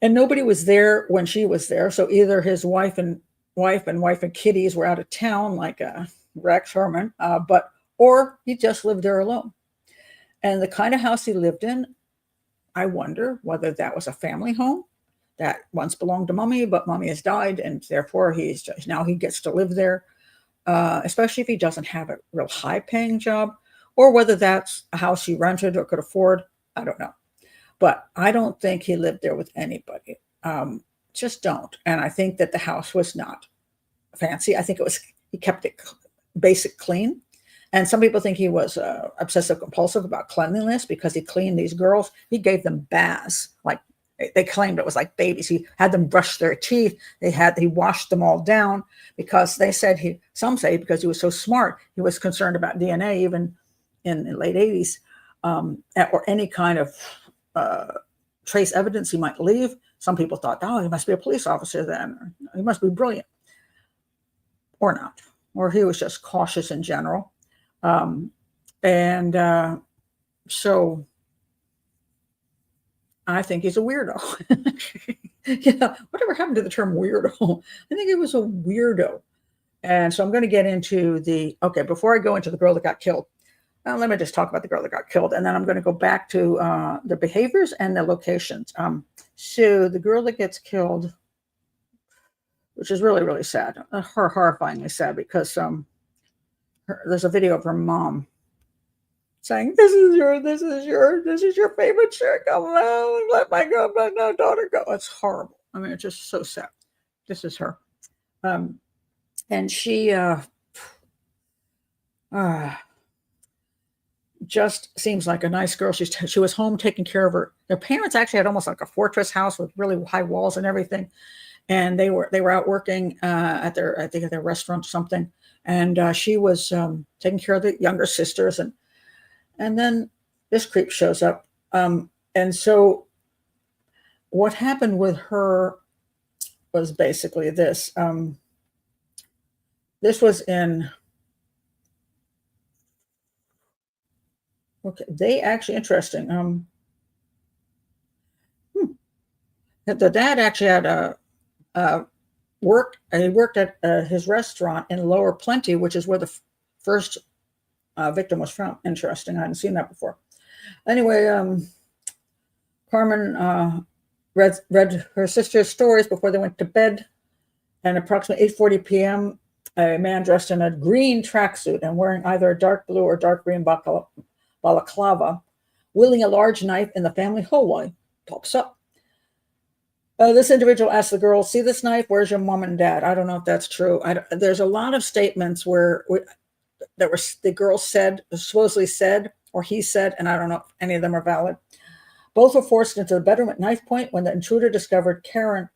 And nobody was there when she was there. So either his wife and kiddies were out of town, like Rex Herman, or he just lived there alone. And the kind of house he lived in, I wonder whether that was a family home that once belonged to Mommy, but Mommy has died, and therefore now he gets to live there, especially if he doesn't have a real high-paying job, or whether that's a house he rented or could afford. I don't know. But I don't think he lived there with anybody. Just don't. And I think that the house was not fancy. I think he kept it basic clean. And some people think he was obsessive compulsive about cleanliness because he cleaned these girls. He gave them baths, like they claimed it was like babies. He had them brush their teeth. He washed them all down because some say because he was so smart, he was concerned about DNA even in the late 80s, or any kind of trace evidence he might leave. Some people thought, oh, he must be a police officer then. He must be brilliant. Or not. Or he was just cautious in general. So I think he's a weirdo. Whatever happened to the term weirdo? I think he was a weirdo. And so I'm going to get into before I go into the girl that got killed, let me just talk about the girl that got killed. And then I'm going to go back to the behaviors and the locations. So the girl that gets killed, which is really, really sad, horrifyingly sad, because there's a video of her mom saying, this is your favorite shirt. Come on, let my daughter go. It's horrible. I mean, it's just so sad. This is her. And she just seems like a nice girl. She was home taking care of her. Their parents actually had almost like a fortress house with really high walls and everything. And they were out working at their restaurant or something. And she was taking care of the younger sisters, and then this creep shows up. And so what happened with her was basically this. This was in. Okay, they actually interesting. The dad actually had he worked at his restaurant in Lower Plenty, which is where the first victim was from. Interesting. I hadn't seen that before. Anyway, Carmen read her sister's stories before they went to bed. And approximately 8:40 p.m., a man dressed in a green tracksuit and wearing either a dark blue or dark green balaclava, wielding a large knife in the family hallway, pops up. This individual asked the girl, see this knife? Where's your mom and dad? I don't know if that's true. There's a lot of statements the girl supposedly said, or he said, and I don't know if any of them are valid. Both were forced into the bedroom at knife point when the intruder discovered Karen,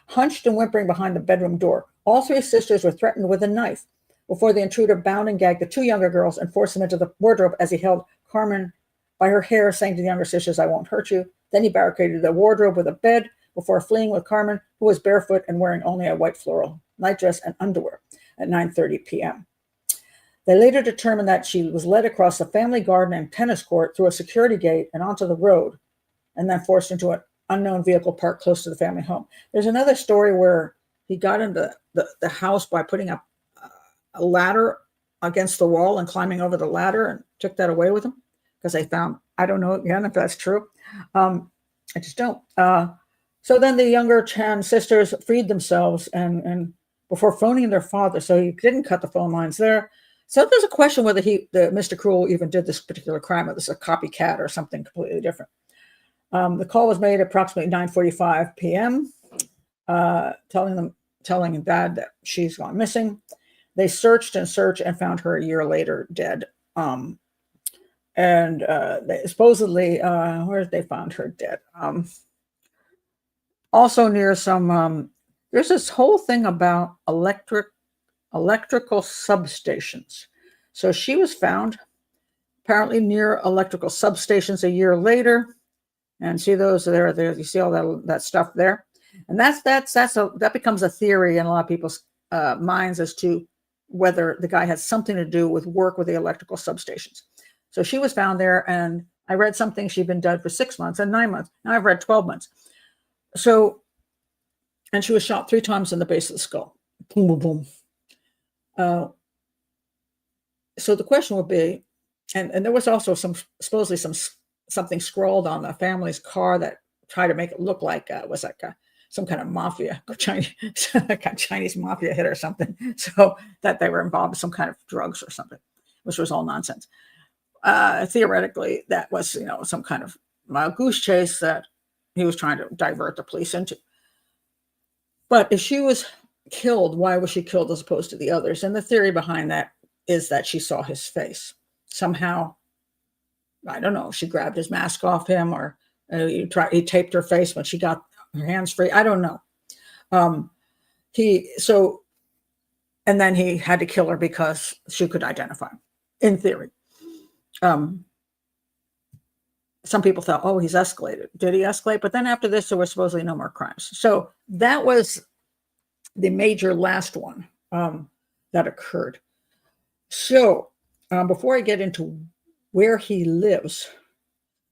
hunched and whimpering behind the bedroom door. All three sisters were threatened with a knife before the intruder bound and gagged the two younger girls and forced them into the wardrobe as he held Carmen by her hair, saying to the younger sisters, I won't hurt you. Then he barricaded the wardrobe with a bed before fleeing with Carmen, who was barefoot and wearing only a white floral nightdress and underwear at 9:30 p.m. They later determined that she was led across the family garden and tennis court through a security gate and onto the road and then forced into an unknown vehicle parked close to the family home. There's another story where he got into the house by putting up a ladder against the wall and climbing over the ladder, and took that away with him because they found, I don't know again if that's true. I just don't. So then the younger Chan sisters freed themselves and before phoning their father, so he didn't cut the phone lines there. So there's a question whether Mr. Cruel even did this particular crime, or this is a copycat or something completely different. The call was made at approximately 9:45 p.m., telling Dad that she's gone missing. They searched and searched and found her a year later dead. They supposedly, where did they find her dead? Also near some, there's this whole thing about electrical substations. So she was found apparently near electrical substations a year later. And see those there, you see all that stuff there. And that becomes a theory in a lot of people's minds as to whether the guy has something to do with work with the electrical substations. So she was found there, and I read something she'd been dead for 6 months and 9 months. Now I've read 12 months. So, and she was shot 3 times in the base of the skull. Boom, boom, boom. So the question would be, and there was also supposedly something scrawled on the family's car that tried to make it look like was like some kind of mafia, Chinese mafia hit or something. So that they were involved in some kind of drugs or something, which was all nonsense. Theoretically, that was, some kind of goose chase that he was trying to divert the police into. But if she was killed, why was she killed as opposed to the others? And the theory behind that is that she saw his face. Somehow, I don't know, she grabbed his mask off him, or he taped her face when she got her hands free. I don't know. And then he had to kill her because she could identify him, in theory. Some people thought, oh, he's escalated. Did he escalate? But then after this, there were supposedly no more crimes. So that was the major last one that occurred. So before I get into where he lives,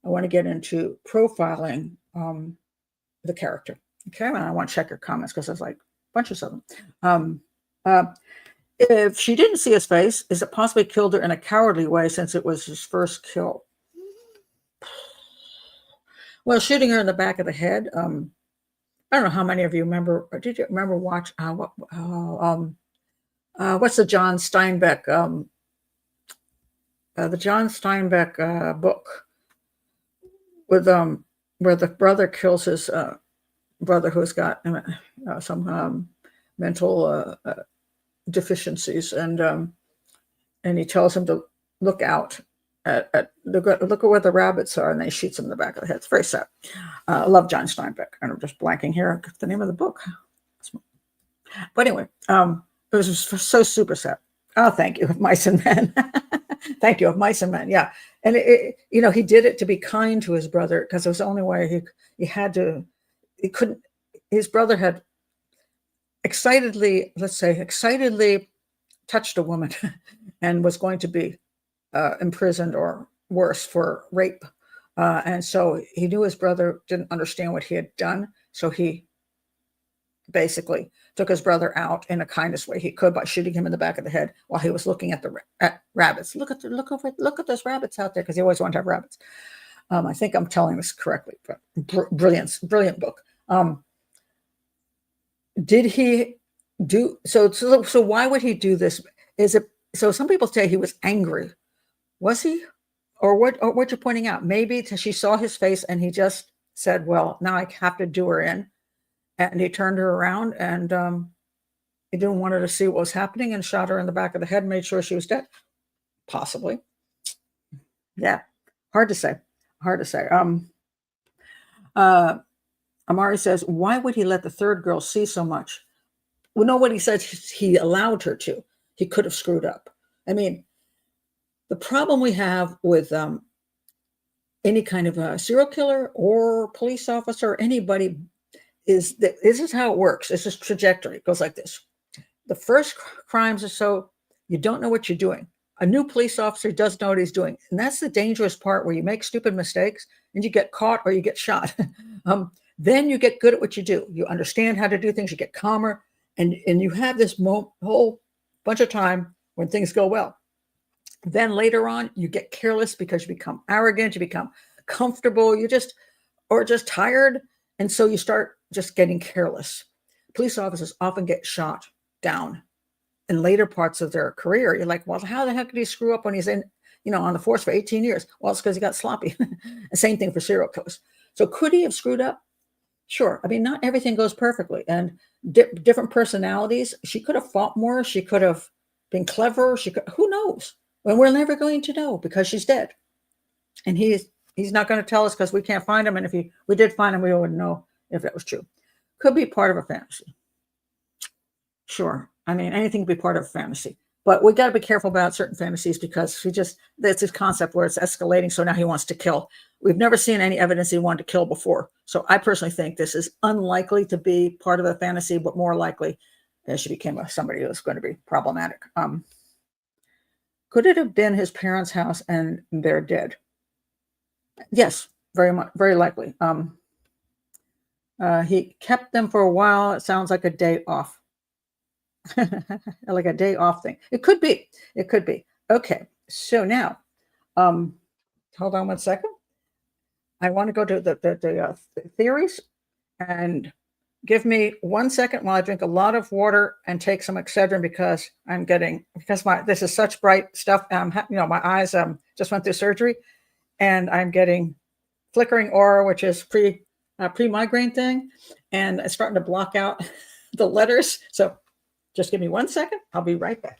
I want to get into profiling the character. Okay, and I want to check your comments because there's like bunches of them. If she didn't see his face, is it possibly killed her in a cowardly way since it was his first kill? Well, shooting her in the back of the head. I don't know how many of you remember. Or did you remember watch? What's the John Steinbeck? The John Steinbeck book with where the brother kills his brother who's got some mental deficiencies, and he tells him to look out look at where the rabbits are, and then he shoots him in the back of the head. It's very sad. I love John Steinbeck, and I'm just blanking here. The name of the book. But anyway, it was so super sad. Oh, thank you, Mice and Men. Thank you, Mice and Men. Yeah, and he did it to be kind to his brother because it was the only way he had to. He couldn't. His brother had excitedly touched a woman and was going to be imprisoned or worse for rape. And so he knew his brother didn't understand what he had done. So he basically took his brother out in the kindest way he could by shooting him in the back of the head while he was looking at rabbits. Look at those rabbits out there, because he always wanted to have rabbits. I think I'm telling this correctly, but brilliant book. Did he do so? So why would he do this? Is it so? Some people say he was angry. Was he, or what you're pointing out? Maybe she saw his face and he just said, "Well, now I have to do her in," and he turned her around and he didn't want her to see what was happening and shot her in the back of the head and made sure she was dead. Possibly. Yeah, hard to say. Amari says, why would he let the third girl see so much? Well, nobody said he allowed her to. He could have screwed up. I mean, the problem we have with any kind of a serial killer or police officer, anybody, is that this is how it works. It's this trajectory. It goes like this. The first crimes are so you don't know what you're doing. A new police officer does know what he's doing. And that's the dangerous part where you make stupid mistakes and you get caught or you get shot. Then you get good at what you do. You understand how to do things. You get calmer, and you have this whole bunch of time when things go well. Then later on, you get careless because you become arrogant, you become comfortable, just tired. And so you start just getting careless. Police officers often get shot down in later parts of their career. You're like, well, how the heck did he screw up when he's on the force for 18 years? Well, it's because he got sloppy. The same thing for serial killers. So could he have screwed up? Sure. I mean, not everything goes perfectly, and different personalities. She could have fought more. She could have been clever. Who knows? Well, we're never going to know because she's dead. And he's not going to tell us because we can't find him. And if we did find him, we wouldn't know if that was true. Could be part of a fantasy. Sure. I mean, anything could be part of a fantasy. But we got to be careful about certain fantasies because that's this concept where it's escalating. So now he wants to kill. We've never seen any evidence he wanted to kill before. So I personally think this is unlikely to be part of a fantasy, but more likely she became somebody who's going to be problematic. Could it have been his parents' house and they're dead? Yes, very much, very likely. He kept them for a while. It sounds like a day off. Like a day off thing. It could be. Okay. So now, hold on one second. I want to go to the theories, and give me 1 second while I drink a lot of water and take some Excedrin because this is such bright stuff. My eyes just went through surgery, and I'm getting flickering aura, which is pre-migraine thing, and it's starting to block out the letters. So just give me 1 second. I'll be right back.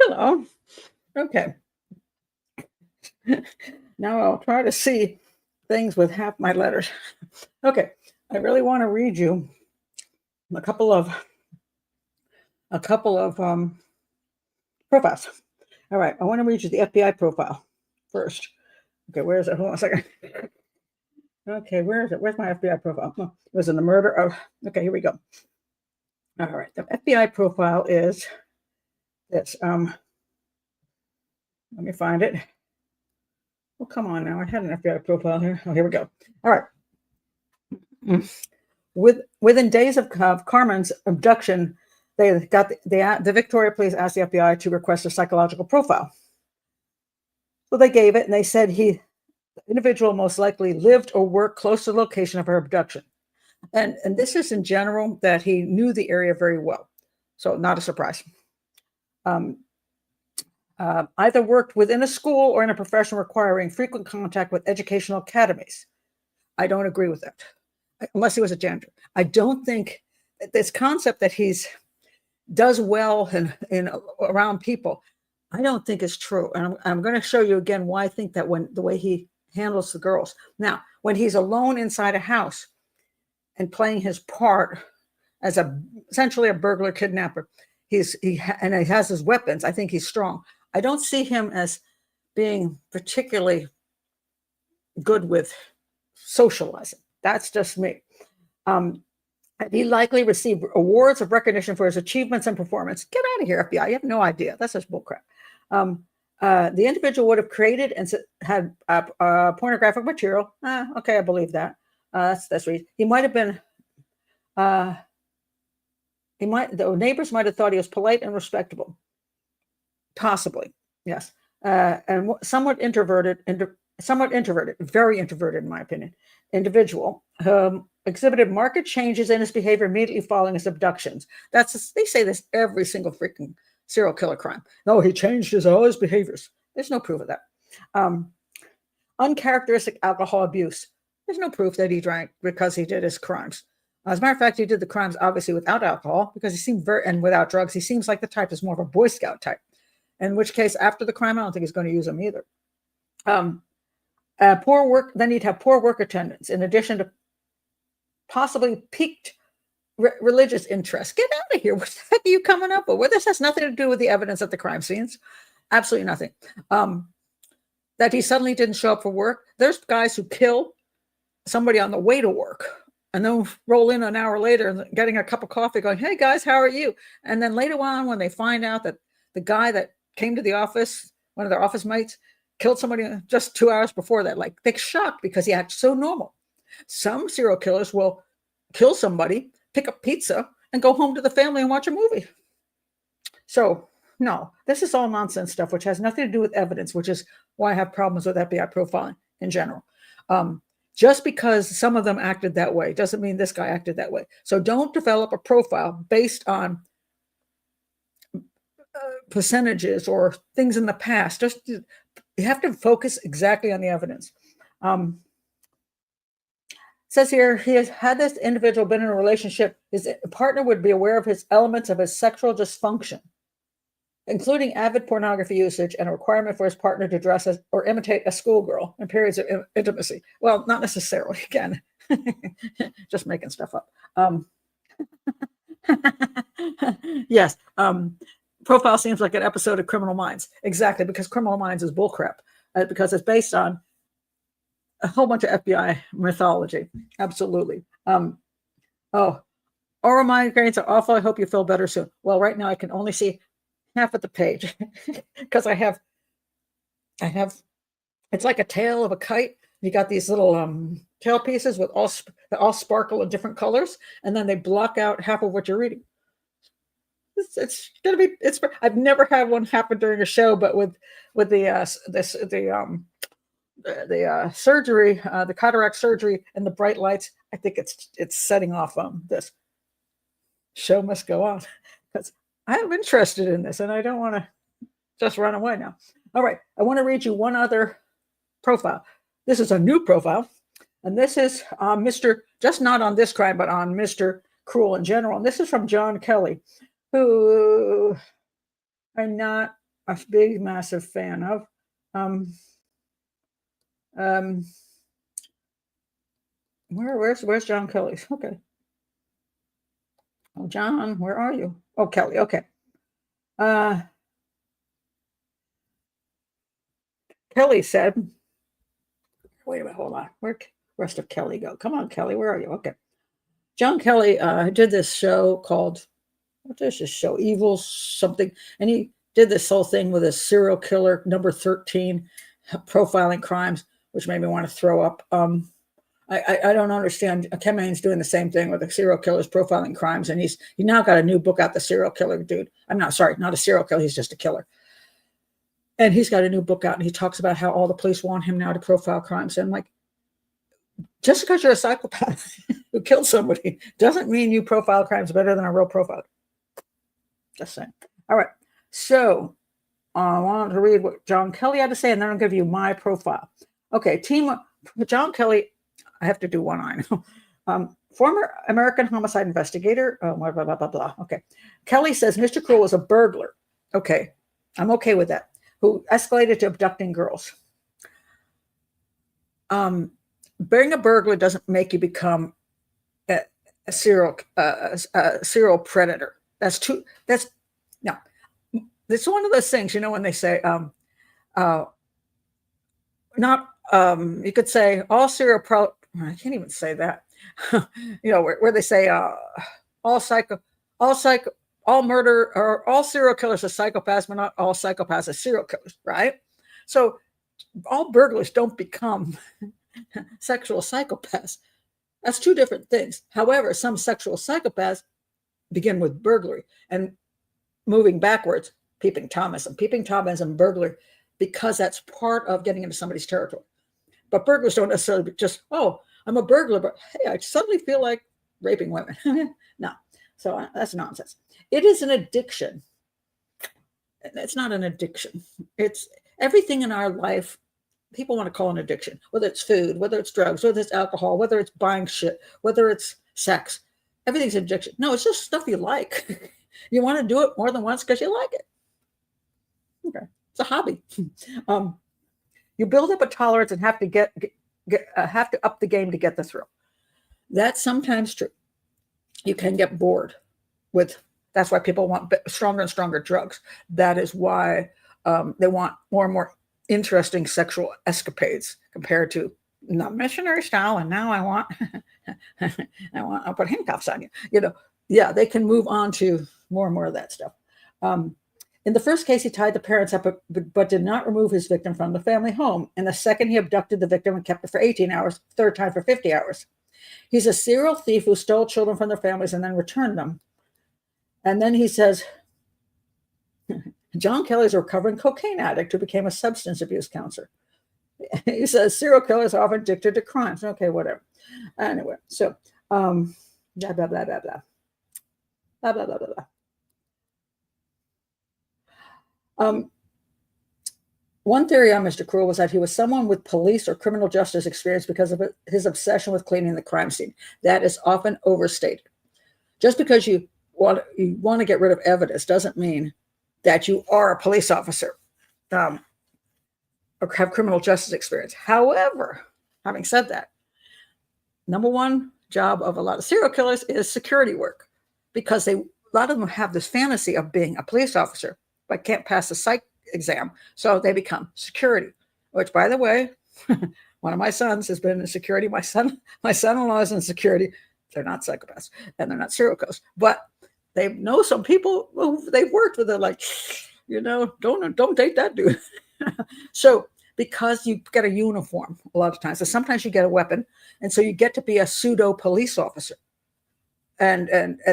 Hello. Okay. Now I'll try to see things with half my letters. Okay. I really want to read you a couple of profiles. All right. I want to read you the FBI profile first. Okay. Where is it? Hold on a second. Okay. Where is it? Where's my FBI profile? Oh, it was in the murder of. Okay. Here we go. All right. The FBI profile is this. Let me find it. Oh, come on now. I had an FBI profile here. Oh, here we go. All right. Within days of Carmen's abduction, they got the Victoria police asked the FBI to request a psychological profile. So they gave it, and they said the individual most likely lived or worked close to the location of her abduction. And this is in general that he knew the area very well. So not a surprise. Either worked within a school or in a profession requiring frequent contact with educational academies. I don't agree with that, unless he was a janitor. I don't think this concept that he's does well in around people, I don't think is true. And I'm going to show you again why I think that the way he handles the girls. Now, when he's alone inside a house and playing his part as essentially a burglar kidnapper, he has his weapons. I think he's strong. I don't see him as being particularly good with socializing. That's just me. He likely received awards of recognition for his achievements and performance. Get out of here, FBI. You have no idea. That's just bullcrap. The individual would have created and had pornographic material. Okay, I believe that. That's reason. He might have been. The neighbors might have thought he was polite and respectable. Possibly, yes. And somewhat introverted, very introverted in my opinion, individual. exhibited marked changes in his behavior immediately following his abductions. They say this every single freaking serial killer crime. No, he changed all his behaviors. There's no proof of that. Uncharacteristic alcohol abuse. There's no proof that he drank because he did his crimes. As a matter of fact, he did the crimes obviously without alcohol because he seemed and without drugs. He seems like the type that's more of a Boy Scout type. In which case, after the crime, I don't think he's going to use them either. Poor work. Then he'd have poor work attendance, in addition to possibly piqued religious interest. Get out of here! What the heck are you coming up with? Well, this has nothing to do with the evidence at the crime scenes. Absolutely nothing. That he suddenly didn't show up for work. There's guys who kill somebody on the way to work and then roll in an hour later and getting a cup of coffee going, hey guys, how are you? And then later on, when they find out that the guy that came to the office, one of their office mates, killed somebody just 2 hours before that, like they're shocked because he acts so normal. Some serial killers will kill somebody, pick up pizza, and go home to the family and watch a movie. So no, this is all nonsense stuff, which has nothing to do with evidence, which is why I have problems with FBI profiling in general. Just because some of them acted that way doesn't mean this guy acted that way. So don't develop a profile based on percentages or things in the past. Just you have to focus exactly on the evidence. Says here, he has had this individual been in a relationship, his partner would be aware of his elements of his sexual dysfunction, including avid pornography usage and a requirement for his partner to dress as or imitate a schoolgirl in periods of intimacy. Well, not necessarily, again, just making stuff up. Yes, profile seems like an episode of Criminal Minds. Exactly, because Criminal Minds is bullcrap, because it's based on a whole bunch of FBI mythology. Absolutely. Oral migraines are awful. I hope you feel better soon. Well, right now I can only see half of the page because I have it's like a tail of a kite. You got these little tail pieces with all sparkle in different colors, and then they block out half of what you're reading. It's gonna be. I've never had one happen during a show, but with the surgery, the cataract surgery, and the bright lights, I think it's setting off this. Show must go on because I'm interested in this and I don't want to just run away now. All right, I want to read you one other profile. This is a new profile, and this is Mr. just not on this crime, but on Mr. Cruel in general. And this is from John Kelly, who I'm not a big, massive fan of. Where's John Kelly? Okay. Oh, John, where are you? Oh, Kelly. Okay. Kelly said, wait a minute, hold on. Where'd the rest of Kelly go? Come on, Kelly, where are you? Okay. John Kelly did this show called, what is this show? Evil something. And he did this whole thing with a serial killer, number 13, profiling crimes, which made me want to throw up. I don't understand. Ken Main's doing the same thing with the serial killers profiling crimes, and he now got a new book out, The Serial Killer Dude. I'm not a serial killer. He's just a killer. And he's got a new book out, and he talks about how all the police want him now to profile crimes. And I'm like, just because you're a psychopath who killed somebody doesn't mean you profile crimes better than a real profiler. Just saying. All right. So I wanted to read what John Kelly had to say, and then I'll give you my profile. Okay. John Kelly. I have to do one eye now. Former American homicide investigator. Blah, blah, blah, blah, blah. Okay. Kelly says Mr. Cruel was a burglar. Okay. I'm okay with that. Who escalated to abducting girls. Being a burglar doesn't make you become a serial predator. It's one of those things, when they say, you could say all I can't even say that, where they say all murder or all serial killers are psychopaths, but not all psychopaths are serial killers, right? So all burglars don't become sexual psychopaths. That's two different things. However, some sexual psychopaths begin with burglary and moving backwards, peeping Tomism and burglary, because that's part of getting into somebody's territory. But burglars don't necessarily just, oh, I'm a burglar, but hey, I suddenly feel like raping women. No, so that's nonsense. It is an addiction. It's not an addiction. It's everything in our life people want to call an addiction, whether it's food, whether it's drugs, whether it's alcohol, whether it's buying shit, whether it's sex. Everything's an addiction. No, it's just stuff you like. You want to do it more than once because you like it. Okay, it's a hobby. You build up a tolerance and have to up the game to get the thrill. That's sometimes true. You can get bored with. That's why people want stronger and stronger drugs. That is why they want more and more interesting sexual escapades compared to not missionary style. And now I'll put handcuffs on you. Yeah, they can move on to more and more of that stuff. In the first case, he tied the parents up, but did not remove his victim from the family home. In the second, he abducted the victim and kept her for 18 hours, third time for 50 hours. He's a serial thief who stole children from their families and then returned them. And then he says, John Kelly's a recovering cocaine addict who became a substance abuse counselor. He says serial killers are often addicted to crimes. Okay, whatever. Anyway, so blah, blah, blah, blah, blah. Blah, blah, blah, blah, blah. One theory on Mr. Cruel was that he was someone with police or criminal justice experience because of his obsession with cleaning the crime scene. That is often overstated. Just because you want to get rid of evidence doesn't mean that you are a police officer or have criminal justice experience. However, having said that, number one job of a lot of serial killers is security work because a lot of them have this fantasy of being a police officer, but can't pass the psych exam. So they become security, which, by the way, one of my sons has been in security. My son-in-law is in security. They're not psychopaths and they're not serial killers, but they know some people who they've worked with. They're like, don't date that dude. So because you get a uniform a lot of times, so sometimes you get a weapon, and so you get to be a pseudo police officer, and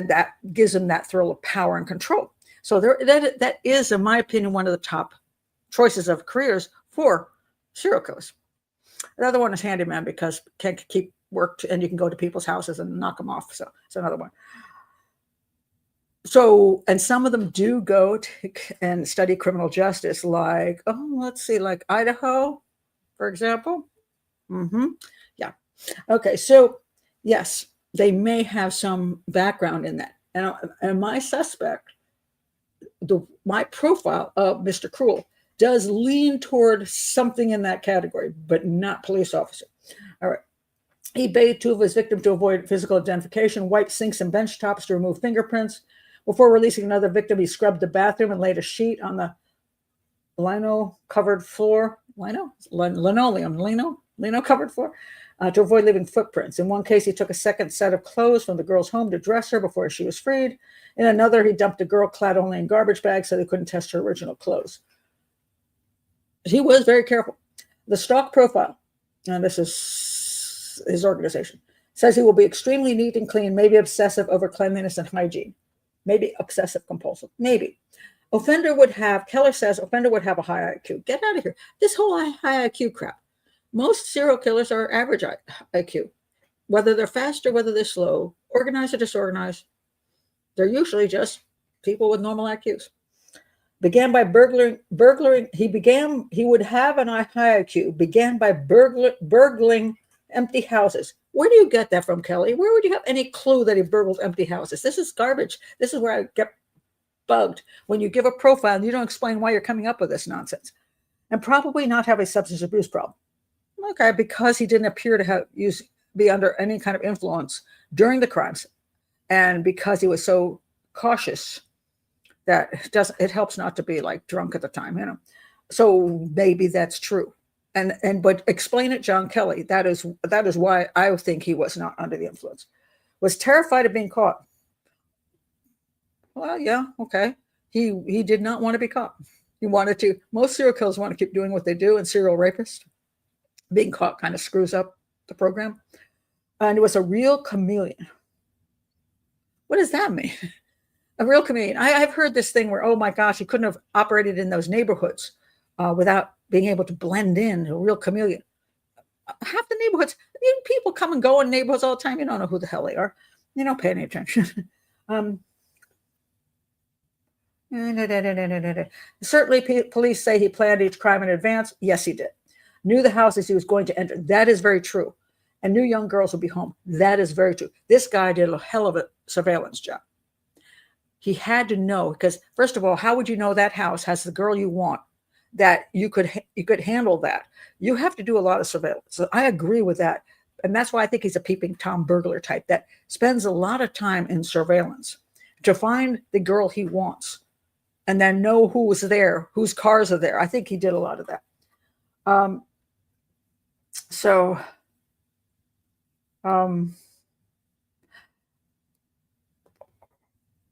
that gives them that thrill of power and control. So that is, in my opinion, one of the top choices of careers for serial killers. The other one is handyman because can't keep work and you can go to people's houses and knock them off. So it's another one. So, and some of them do go and study criminal justice, like, let's see, like Idaho, for example. Yeah. Okay. So yes, they may have some background in that. And my suspect, my profile of Mr. Cruel does lean toward something in that category, but not police officer. All right. He bathed two of his victims to avoid physical identification, wiped sinks and bench tops to remove fingerprints. Before releasing another victim, he scrubbed the bathroom and laid a sheet on the lino-covered floor. Lino-covered floor to avoid leaving footprints. In one case, he took a second set of clothes from the girl's home to dress her before she was freed. In another, he dumped a girl clad only in garbage bags so they couldn't test her original clothes. He was very careful. The stalk profile, and this is his organization, says he will be extremely neat and clean, maybe obsessive over cleanliness and hygiene. Maybe obsessive compulsive. Maybe. Keller says offender would have a high IQ. Get out of here. This whole high IQ crap. Most serial killers are average IQ. Whether they're fast or whether they're slow, organized or disorganized, they're usually just people with normal IQs. Began by burgling. He would have an high IQ. Began by burgling empty houses. Where do you get that from, Kelly? Where would you have any clue that he burgled empty houses? This is garbage. This is where I get bugged when you give a profile and you don't explain why you're coming up with this nonsense. And probably not have a substance abuse problem. Okay, because he didn't appear to be under any kind of influence during the crimes, and because he was so cautious that it helps not to be like drunk at the time, So maybe that's true. But explain it, John Kelly. That is why I think he was not under the influence. Was terrified of being caught. Well, yeah, okay. He did not want to be caught. He wanted to. Most serial killers want to keep doing what they do, and serial rapists, being caught kind of screws up the program. And it was a real chameleon. What does that mean? A real chameleon. I've heard this thing where, oh my gosh, he couldn't have operated in those neighborhoods without being able to blend in, a real chameleon. half the neighborhoods, people come and go in neighborhoods all the time. You don't know who the hell they are. You don't pay any attention. Certainly, police say he planned each crime in advance. Yes, he did. Knew the houses he was going to enter. That is very true. And knew young girls would be home. That is very true. This guy did a hell of a surveillance job. He had to know, because first of all, how would you know that house has the girl you want, that you could handle that? You have to do a lot of surveillance. So I agree with that. And that's why I think he's a peeping Tom burglar type that spends a lot of time in surveillance to find the girl he wants and then know who's there, whose cars are there. I think he did a lot of that.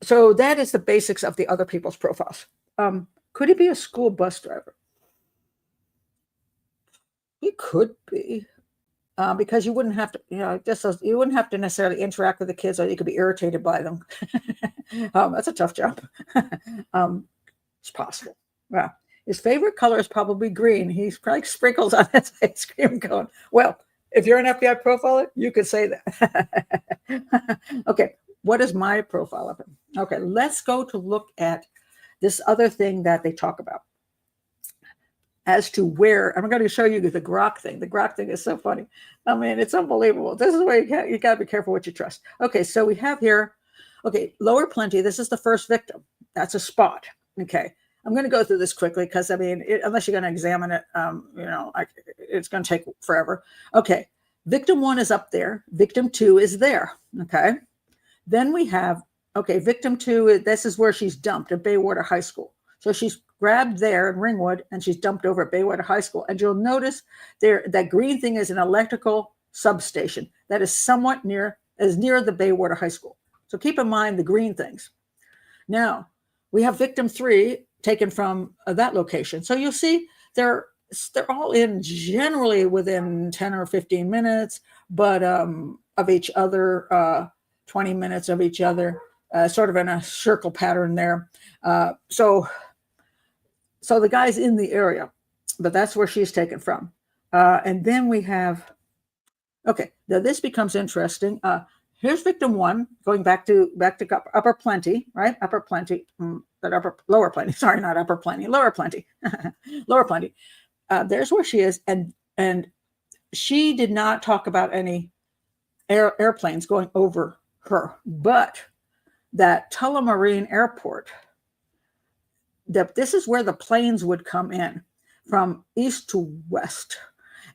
So that is the basics of the other people's profiles. Could he be a school bus driver? He could be, because you wouldn't have to, you wouldn't have to necessarily interact with the kids, or you could be irritated by them. That's a tough job. It's possible. Well, his favorite color is probably green. He's probably sprinkles on his ice cream cone. Well, if you're an FBI profiler, you could say that. Okay, what is my profile of him? Okay, let's go to look at this other thing that they talk about as to where. I'm going to show you the grok thing. The grok thing is so funny. I mean, it's unbelievable. This is where you got to be careful what you trust. Okay, so we have here, okay, lower plenty. This is the first victim. That's a spot. Okay, I'm going to go through this quickly because, I mean, unless you're going to examine it, it's going to take forever. Okay, victim 1 is up there. Victim 2 is there. Okay, then we have, okay, victim 2, this is where she's dumped at Baywater High School. So she's grabbed there in Ringwood and she's dumped over at Baywater High School. And you'll notice there that green thing is an electrical substation that is somewhat near the Baywater High School. So keep in mind the green things. Now, we have victim 3 taken from that location. So you'll see they're all in generally within 10 or 15 minutes, but of each other, 20 minutes of each other, sort of in a circle pattern there. So the guy's in the area, but that's where she's taken from. And then we have, okay, now this becomes interesting. Here's victim 1, going back to upper plenty, right? Upper plenty, lower plenty. Sorry, not upper plenty, lower plenty, lower plenty. There's where she is, and she did not talk about any airplanes going over her, but that Tullamarine Airport, this is where the planes would come in from east to west.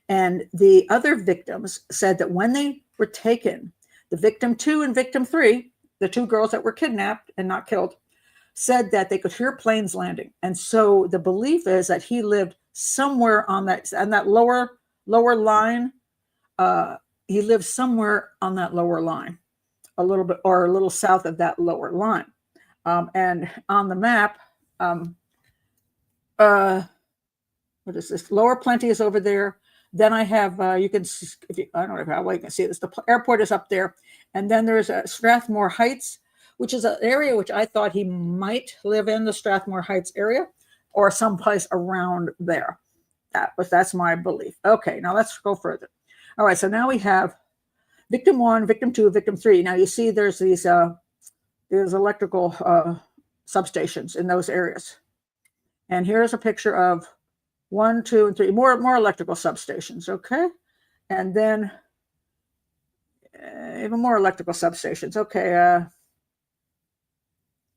And the other victims said that when they were taken, the victim 2 and victim 3, the 2 girls that were kidnapped and not killed, said that they could hear planes landing. And so the belief is that he lived somewhere on that lower line. He lived somewhere on that lower line, a little bit or a little south of that lower line. And on the map, what is this? Lower plenty is over there. Then I have, you can, I don't know how well you can see this. The airport is up there. And then there's Strathmore Heights, which is an area which I thought he might live in, the Strathmore Heights area, or someplace around there. That's my belief. Okay, now let's go further. All right, so now we have victim 1, victim 2, victim 3. Now you see there's these there's electrical substations in those areas. And here's a picture of 1, 2, and 3, more electrical substations, okay? And then even more electrical substations. Okay,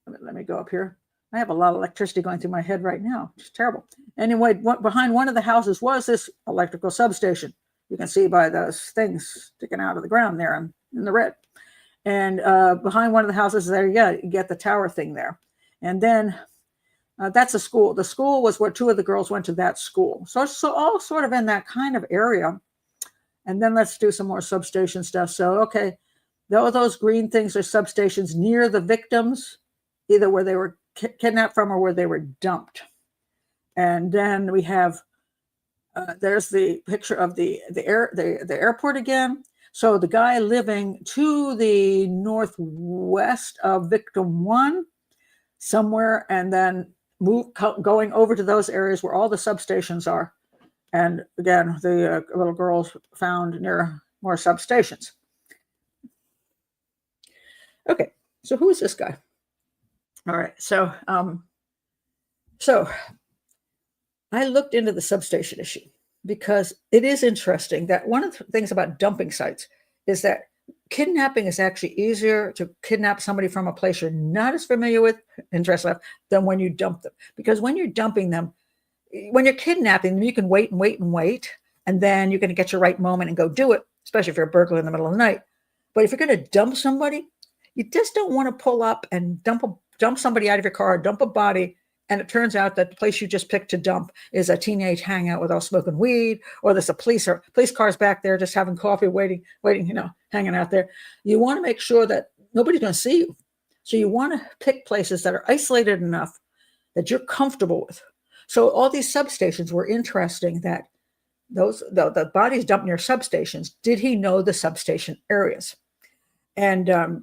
let me go up here. I have a lot of electricity going through my head right now. It's terrible. Anyway, behind one of the houses was this electrical substation. You can see by those things sticking out of the ground there in the red. And behind one of the houses there, you get the tower thing there. And then that's a school. The school was where 2 of the girls went to that school. So all sort of in that kind of area. And then let's do some more substation stuff. So, okay, those green things are substations near the victims, either where they were kidnapped from or where they were dumped. And then we have, there's the picture of the airport again. So the guy living to the northwest of victim 1 somewhere, and then going over to those areas where all the substations are. And again, the little girls found near more substations. Okay, so who is this guy? All right, so I looked into the substation issue because it is interesting that one of the things about dumping sites is that kidnapping is actually easier to kidnap somebody from a place you're not as familiar with, interest left, than when you dump them. Because when you're dumping them, when you're kidnapping them, you can wait and wait and wait, and then you're going to get your right moment and go do it, especially if you're a burglar in the middle of the night. But if you're going to dump somebody, you just don't want to pull up and dump somebody out of your car, dump a body, and it turns out that the place you just picked to dump is a teenage hangout with all smoking weed, or there's a police cars back there just having coffee, waiting, hanging out there. You want to make sure that nobody's going to see you. So you want to pick places that are isolated enough that you're comfortable with. So all these substations were interesting that the bodies dumped near substations. Did he know the substation areas? And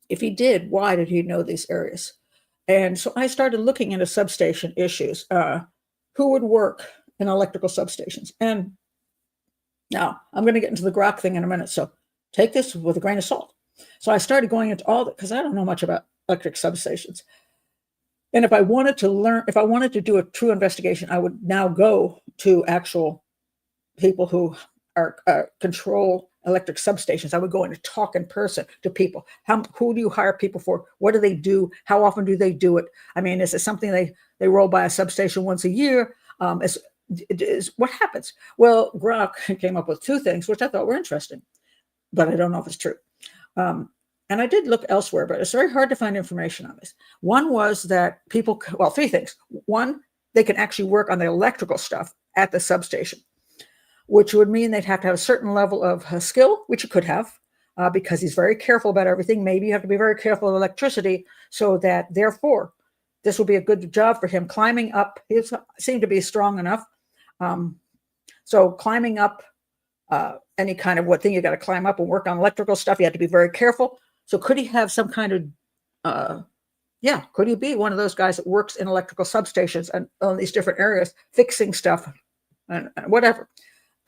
if he did, why did he know these areas? And so I started looking into substation issues. Who would work in electrical substations? And now I'm going to get into the grok thing in a minute. So take this with a grain of salt. So I started going into all that because I don't know much about electric substations. And if I wanted to do a true investigation, I would now go to actual people who are control electric substations. I would go in and talk in person to people. Who do you hire people for? What do they do? How often do they do it? I mean, is it something they roll by a substation once a year? What happens? Well, grok came up with two things, which I thought were interesting, but I don't know if it's true. And I did look elsewhere, but it's very hard to find information on this. One was that three things. One, they can actually work on the electrical stuff at the substation, which would mean they'd have to have a certain level of skill, which you could have, because he's very careful about everything. Maybe you have to be very careful of electricity, so that therefore this will be a good job for him. Climbing up, he seemed to be strong enough. So climbing up any kind of thing you got to climb up and work on electrical stuff, you have to be very careful. So could he have some kind of, could he be one of those guys that works in electrical substations and on these different areas, fixing stuff and whatever?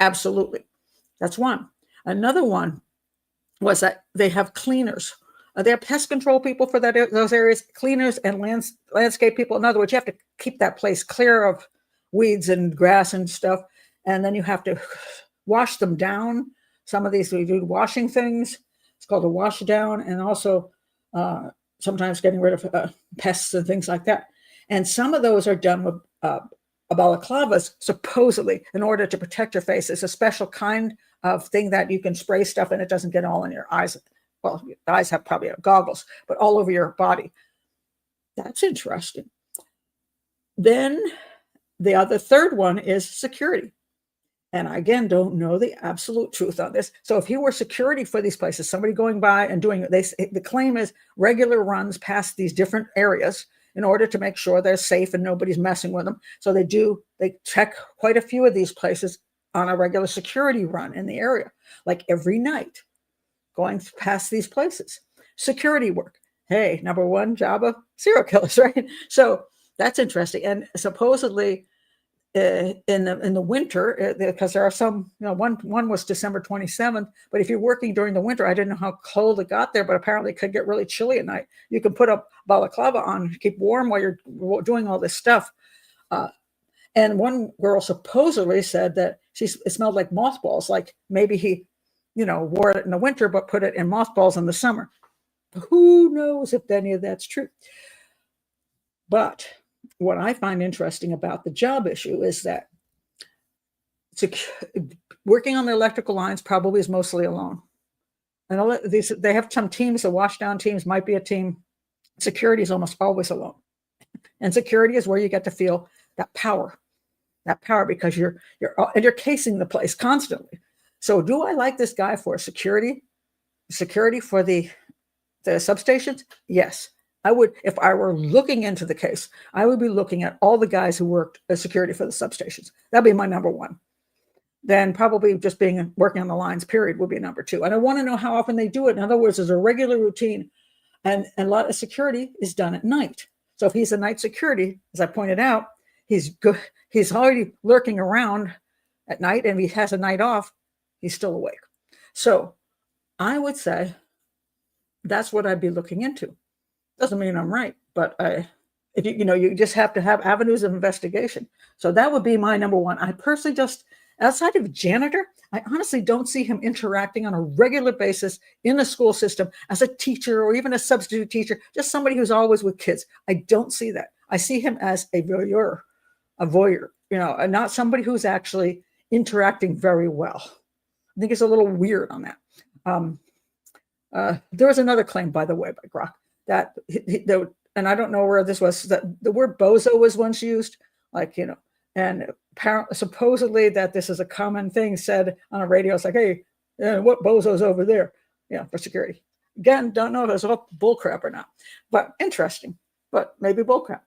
Absolutely. That's one. Another one was that they have cleaners. They have pest control people for those areas, cleaners and landscape people. In other words, you have to keep that place clear of weeds and grass and stuff. And then you have to wash them down. Some of these, we do washing things. It's called a wash down. And also sometimes getting rid of pests and things like that. And some of those are done with balaclavas, supposedly, in order to protect your face. It's a special kind of thing that you can spray stuff and it doesn't get all in your eyes. Well, your eyes have probably goggles, but all over your body. That's interesting. Then the third one is security. And I, again, don't know the absolute truth on this. So if he were security for these places, somebody going by and doing it, the claim is regular runs past these different areas in order to make sure they're safe and nobody's messing with them. So they check quite a few of these places on a regular security run in the area, like every night, going past these places. Security work. Hey, number one job of serial killers, right? So that's interesting. And supposedly in the winter, because there are some, one was December 27th, but if you're working during the winter, I didn't know how cold it got there, but apparently it could get really chilly at night. You can put a balaclava on to keep warm while you're doing all this stuff. And one girl supposedly said that it smelled like mothballs, like maybe he, wore it in the winter, but put it in mothballs in the summer. Who knows if any of that's true? But what I find interesting about the job issue is that working on the electrical lines probably is mostly alone. And they have some teams, the washdown teams might be a team. Security is almost always alone. And security is where you get to feel that power because you're casing the place constantly. So do I like this guy for security for the substations? Yes. I would, if I were looking into the case, I would be looking at all the guys who worked as security for the substations. That'd be my number one. Then probably just working on the lines, period, would be number two. And I want to know how often they do it. In other words, there's a regular routine, and a lot of security is done at night. So if he's a night security, as I pointed out, he's good. He's already lurking around at night, and if he has a night off, he's still awake. So I would say that's what I'd be looking into. Doesn't mean I'm right, but if you just have to have avenues of investigation. So that would be my number one. I personally just, outside of janitor, I honestly don't see him interacting on a regular basis in the school system as a teacher or even a substitute teacher, just somebody who's always with kids. I don't see that. I see him as a voyeur, and not somebody who's actually interacting very well. I think it's a little weird on that. There was another claim, by the way, by Grok, that and I don't know where this was, that the word bozo was once used, and apparently, supposedly that this is a common thing said on a radio. It's like, hey, what bozo's over there? For security. Again, don't know if it's all bullcrap or not, but interesting, but maybe bullcrap.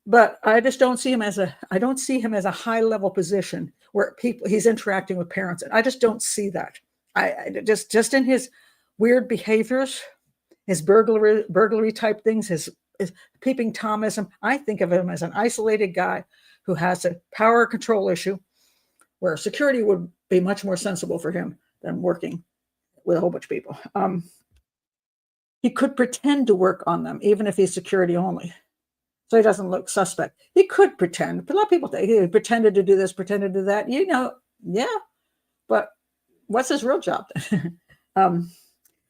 But I just don't see him as a high level position where he's interacting with parents. And I just don't see that. I just in his weird behaviors, his burglary type things, his peeping Tomism, I think of him as an isolated guy who has a power control issue where security would be much more sensible for him than working with a whole bunch of people. He could pretend to work on them, even if he's security only, so he doesn't look suspect. He could pretend, but a lot of people think he pretended to do this, pretended to do that. Yeah, but what's his real job?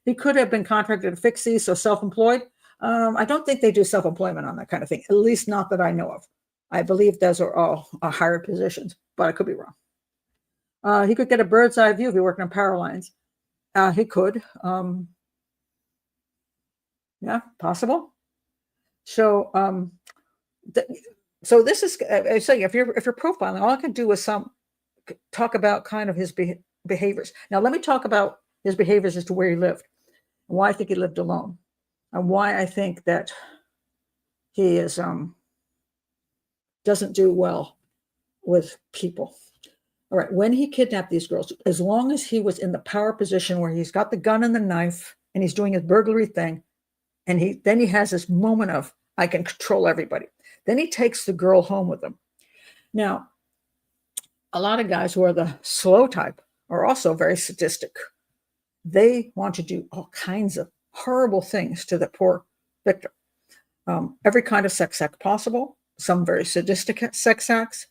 He could have been contracted to fix these, so self-employed. I don't think they do self-employment on that kind of thing, at least not that I know of. I believe those are all hired positions, but I could be wrong. He could get a bird's eye view if you're working on power lines. He could. Yeah, possible. So, so this is, I say, if you're profiling, all I can do is talk about kind of his behaviors. Now, let me talk about his behaviors as to where he lived, and why I think he lived alone, and why I think that he is doesn't do well with people. All right, when he kidnapped these girls, as long as he was in the power position where he's got the gun and the knife and he's doing his burglary thing, and then he has this moment of, I can control everybody. Then he takes the girl home with him. Now, a lot of guys who are the slow type are also very sadistic. They want to do all kinds of horrible things to the poor victim. Every kind of sex act possible, some very sadistic sex acts.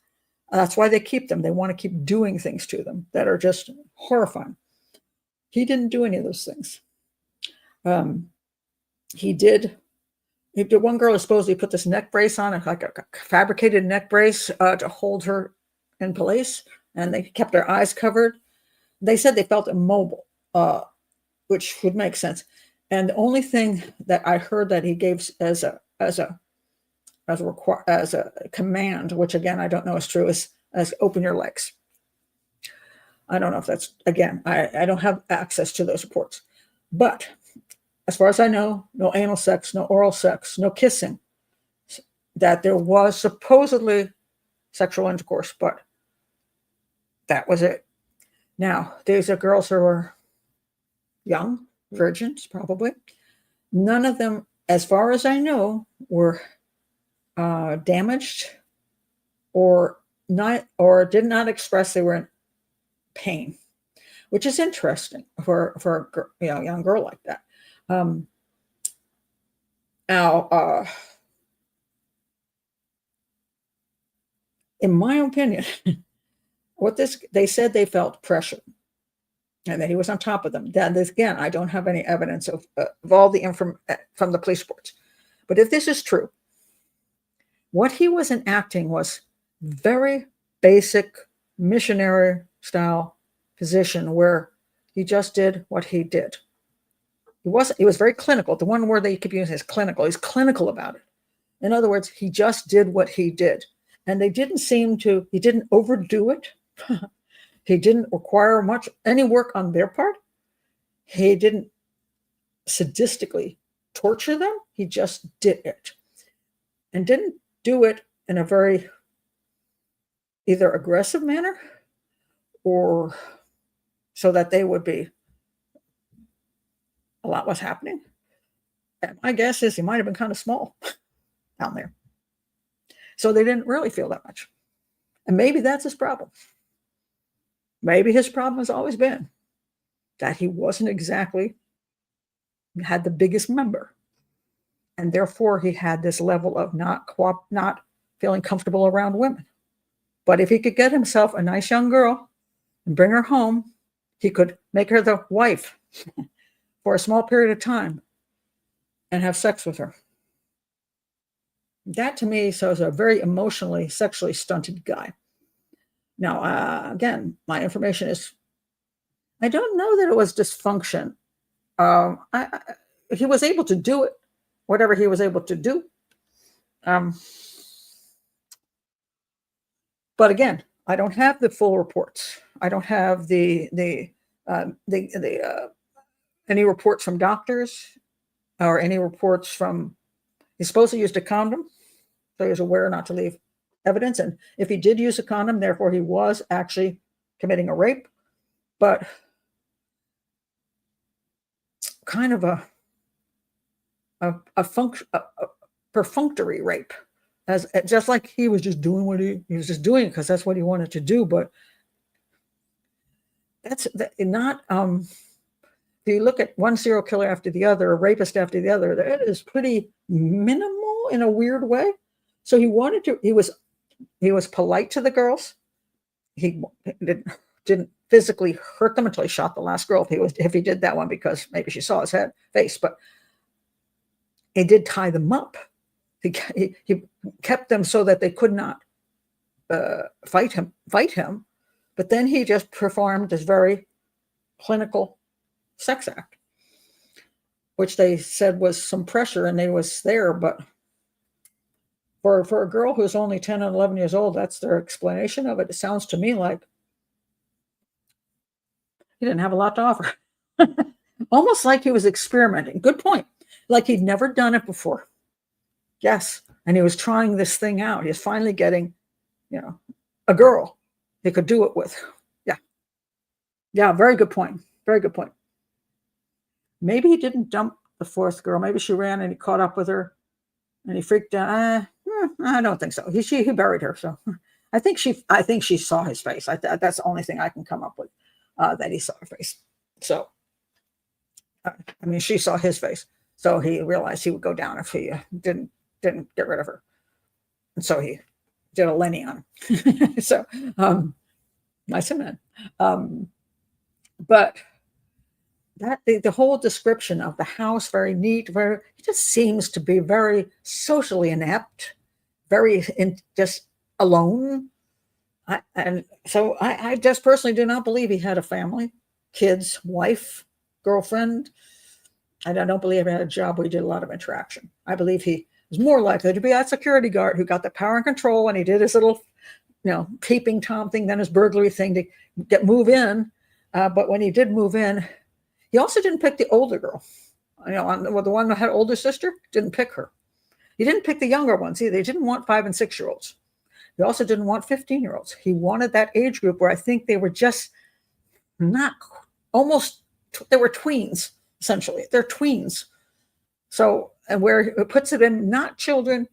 That's why they keep them. They want to keep doing things to them that are just horrifying. He didn't do any of those things. He did. One girl supposedly put this neck brace on, like a fabricated neck brace to hold her in place, and they kept their eyes covered. They said they felt immobile, which would make sense. And the only thing that I heard that he gave as a command, which again I don't know is true, is open your legs. I don't know if that's, again, I don't have access to those reports, but as far as I know, no anal sex, no oral sex, no kissing. That there was supposedly sexual intercourse, but that was it. Now, these are girls who are young, virgins, probably. None of them, as far as I know, were damaged or did not express they were in pain, which is interesting for a young girl like that. Now, in my opinion, they said they felt pressure and that he was on top of them. That is, again, I don't have any evidence of all the information from the police reports. But if this is true, what he was enacting was very basic missionary style position where he just did what he did. He was very clinical. The one word that you keep using is clinical. He's clinical about it. In other words, he just did what he did. And he didn't overdo it. He didn't require any work on their part. He didn't sadistically torture them. He just did it. And didn't do it in a very either aggressive manner or so that they would be, a lot was happening. And my guess is he might have been kind of small down there. So they didn't really feel that much. And maybe that's his problem. maybe his problem has always been that he wasn't exactly had the biggest member, and therefore he had this level of not feeling comfortable around women. But if he could get himself a nice young girl and bring her home, he could make her the wife for a small period of time and have sex with her. That to me shows a very emotionally, sexually stunted guy. Now, again, my information is, I don't know that it was dysfunction. He was able to do it, whatever he was able to do. But again, I don't have the full reports. I don't have any reports from doctors or any reports from. He's supposed to used a condom, so he was aware not to leave evidence. And if he did use a condom, therefore he was actually committing a rape. But kind of a perfunctory rape, as just like he was just doing what he was just doing because that's what he wanted to do. But that's not. If you look at one serial killer after the other, a rapist after the other, that is pretty minimal in a weird way. So he wanted to. He was polite to the girls. He didn't physically hurt them until he shot the last girl. If he did that one because maybe she saw his face, but he did tie them up. He kept them so that they could not fight him. But then he just performed this very clinical sex act, which they said was some pressure and they was there. But for a girl who's only 10 and 11 years old, that's their explanation of it. It sounds to me like he didn't have a lot to offer. Almost like he was experimenting. Good point. Like he'd never done it before. Yes. And he was trying this thing out. He was finally getting, a girl he could do it with. Yeah. Yeah. Very good point. Very good point. Maybe he didn't dump the fourth girl. Maybe she ran and he caught up with her and he freaked out. I don't think so. He buried her. So I think she saw his face. That's the only thing I can come up with, that he saw her face. So, she saw his face. So he realized he would go down if he didn't get rid of her. And so he did a Lenny on him. So, nice man. But that the whole description of the house, very neat, it just seems to be very socially inept, just alone. And so I just personally do not believe he had a family, kids, wife, girlfriend. I don't believe he had a job where he did a lot of interaction. I believe he was more likely to be a security guard who got the power and control and he did his little, peeping Tom thing, then his burglary thing to move in. But when he did move in, he also didn't pick the older girl. The one that had older sister, didn't pick her. He didn't pick the younger ones either. He didn't want 5 and 6-year-olds. He also didn't want 15-year-olds. He wanted that age group where I think they were just not almost, they were tweens, essentially. They're tweens. So, and where it puts it in, not children,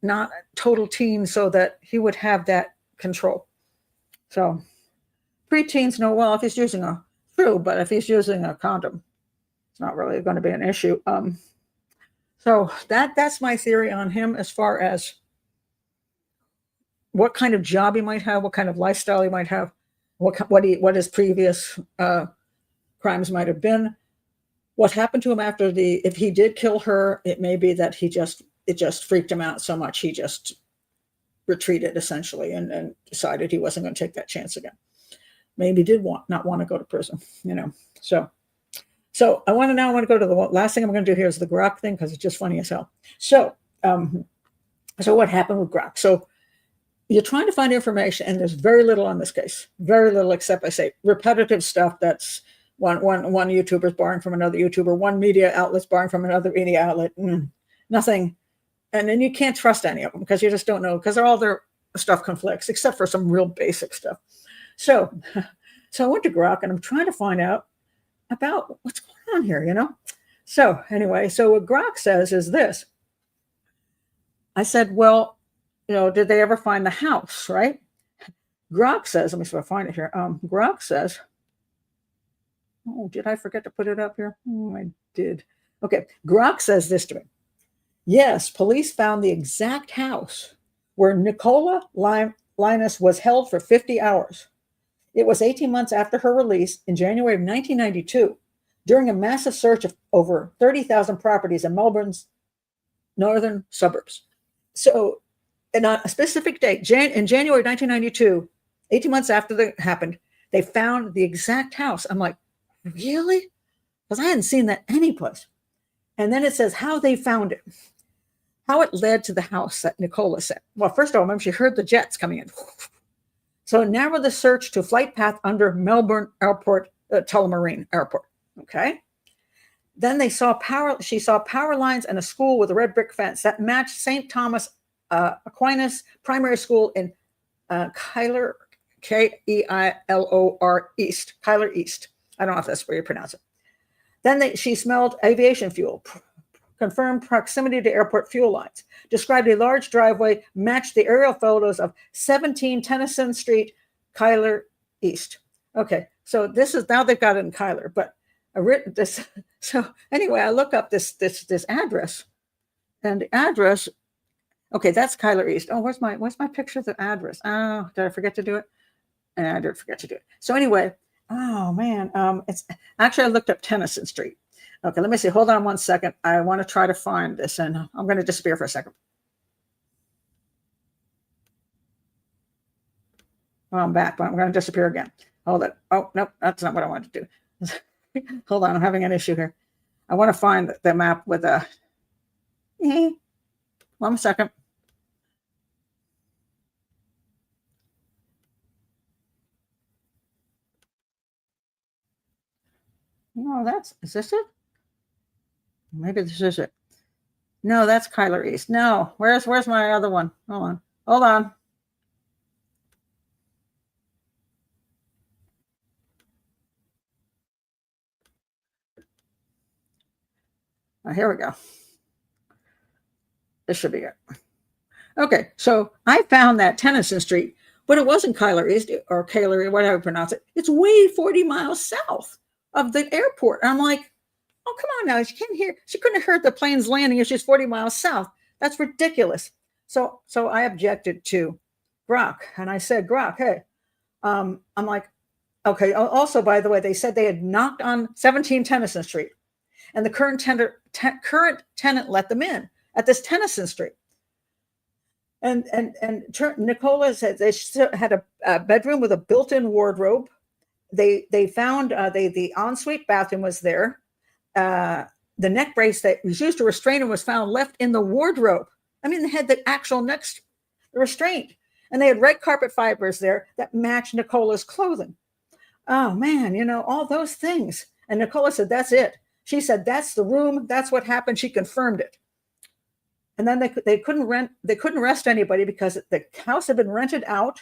not total teens, so that he would have that control. So preteens know, well, if he's using but if he's using a condom, it's not really going to be an issue. So that's my theory on him as far as what kind of job he might have, what kind of lifestyle he might have, what his previous crimes might have been, what happened to him after if he did kill her. It may be that it just freaked him out so much he just retreated essentially and decided he wasn't going to take that chance again. Maybe did not want to go to prison, So I want to go to the last thing I'm going to do here is the Grok thing, because it's just funny as hell. So what happened with Grok? So you're trying to find information, and there's very little on this case, very little, except I say repetitive stuff. That's one YouTuber's borrowing from another YouTuber, one media outlet's borrowing from another media outlet. Nothing, and then you can't trust any of them because you just don't know, because all their stuff conflicts, except for some real basic stuff. So I went to Grok and I'm trying to find out about what's going on here, So anyway, so what Grok says is this. I said, well, did they ever find the house, right? Grok says, let me see if I find it here. Grok says, oh, did I forget to put it up here? Oh, I did. Okay, Grok says this to me. Yes, police found the exact house where Nicola Linus was held for 50 hours. It was 18 months after her release in January of 1992, during a massive search of over 30,000 properties in Melbourne's northern suburbs. So, on a specific date, in January 1992, 18 months after that happened, they found the exact house. I'm like, really? Because I hadn't seen that anyplace. And then it says how they found it, how it led to the house that Nicola said. Well, first of all, remember, she heard the jets coming in. So narrow the search to a flight path under Melbourne Airport, Tullamarine Airport. Okay. Then she saw power lines and a school with a red brick fence that matched St. Thomas Aquinas Primary School in Keilor, Keilor East, Keilor East. I don't know if that's where you pronounce it. Then she smelled aviation fuel, confirmed proximity to airport fuel lines, described a large driveway, matched the aerial photos of 17 Tennyson Street, Keilor East. Okay, so this is, now they've got it in Keilor, but I written this. So anyway, I look up this address, and the address, okay, that's Keilor East. Oh, where's my picture of the address? Oh, did I forget to do it? I did forget to do it. So anyway, oh man, it's actually, I looked up Tennyson Street. Okay, let me see. Hold on 1 second. I want to try to find this, and I'm going to disappear for a second. Well, I'm back, but I'm going to disappear again. Hold it. Oh, nope, that's not what I wanted to do. Hold on, I'm having an issue here. I want to find the map with a... 1 second. No, is this it? Maybe this is it. No, that's Keilor East. No, where's my other one? Hold on. Oh, here we go. This should be it. Okay, so I found that Tennyson Street, but it wasn't Keilor East or Keilor, whatever you pronounce it. It's way 40 miles south of the airport. And I'm like, oh, come on now. She couldn't have heard the plane's landing if she's 40 miles south. That's ridiculous. So I objected to Grok. And I said, Grok, hey, I'm like, okay. Also, by the way, they said they had knocked on 17 Tennyson Street, and the current tenant let them in at this Tennyson Street. And Nicola said they had a bedroom with a built-in wardrobe. They found the ensuite bathroom was there. The neck brace that was used to restrain him was found left in the wardrobe. I mean, they had the actual the restraint, and they had red carpet fibers there that matched Nicola's clothing. Oh man, all those things. And Nicola said, that's it. She said, that's the room. That's what happened. She confirmed it. And then they couldn't arrest anybody because the house had been rented out.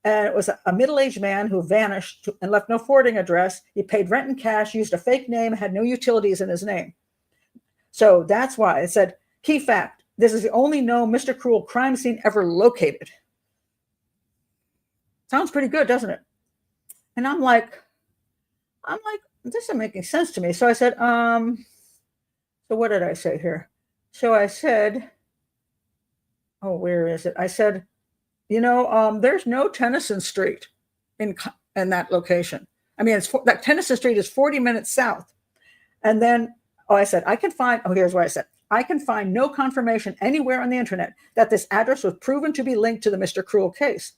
And it was a middle-aged man who vanished and left no forwarding address. He paid rent in cash, used a fake name, had no utilities in his name. So that's why it said, key fact, this is the only known Mr. Cruel crime scene ever located. Sounds pretty good, doesn't it? And I'm like, this isn't making sense to me. So I said, so what did I say here? So I said, oh, where is it? I said, there's no Tennyson Street in that location. I mean, that Tennyson Street is 40 minutes south. And then, I said, here's what I said. I can find no confirmation anywhere on the internet that this address was proven to be linked to the Mr. Cruel case.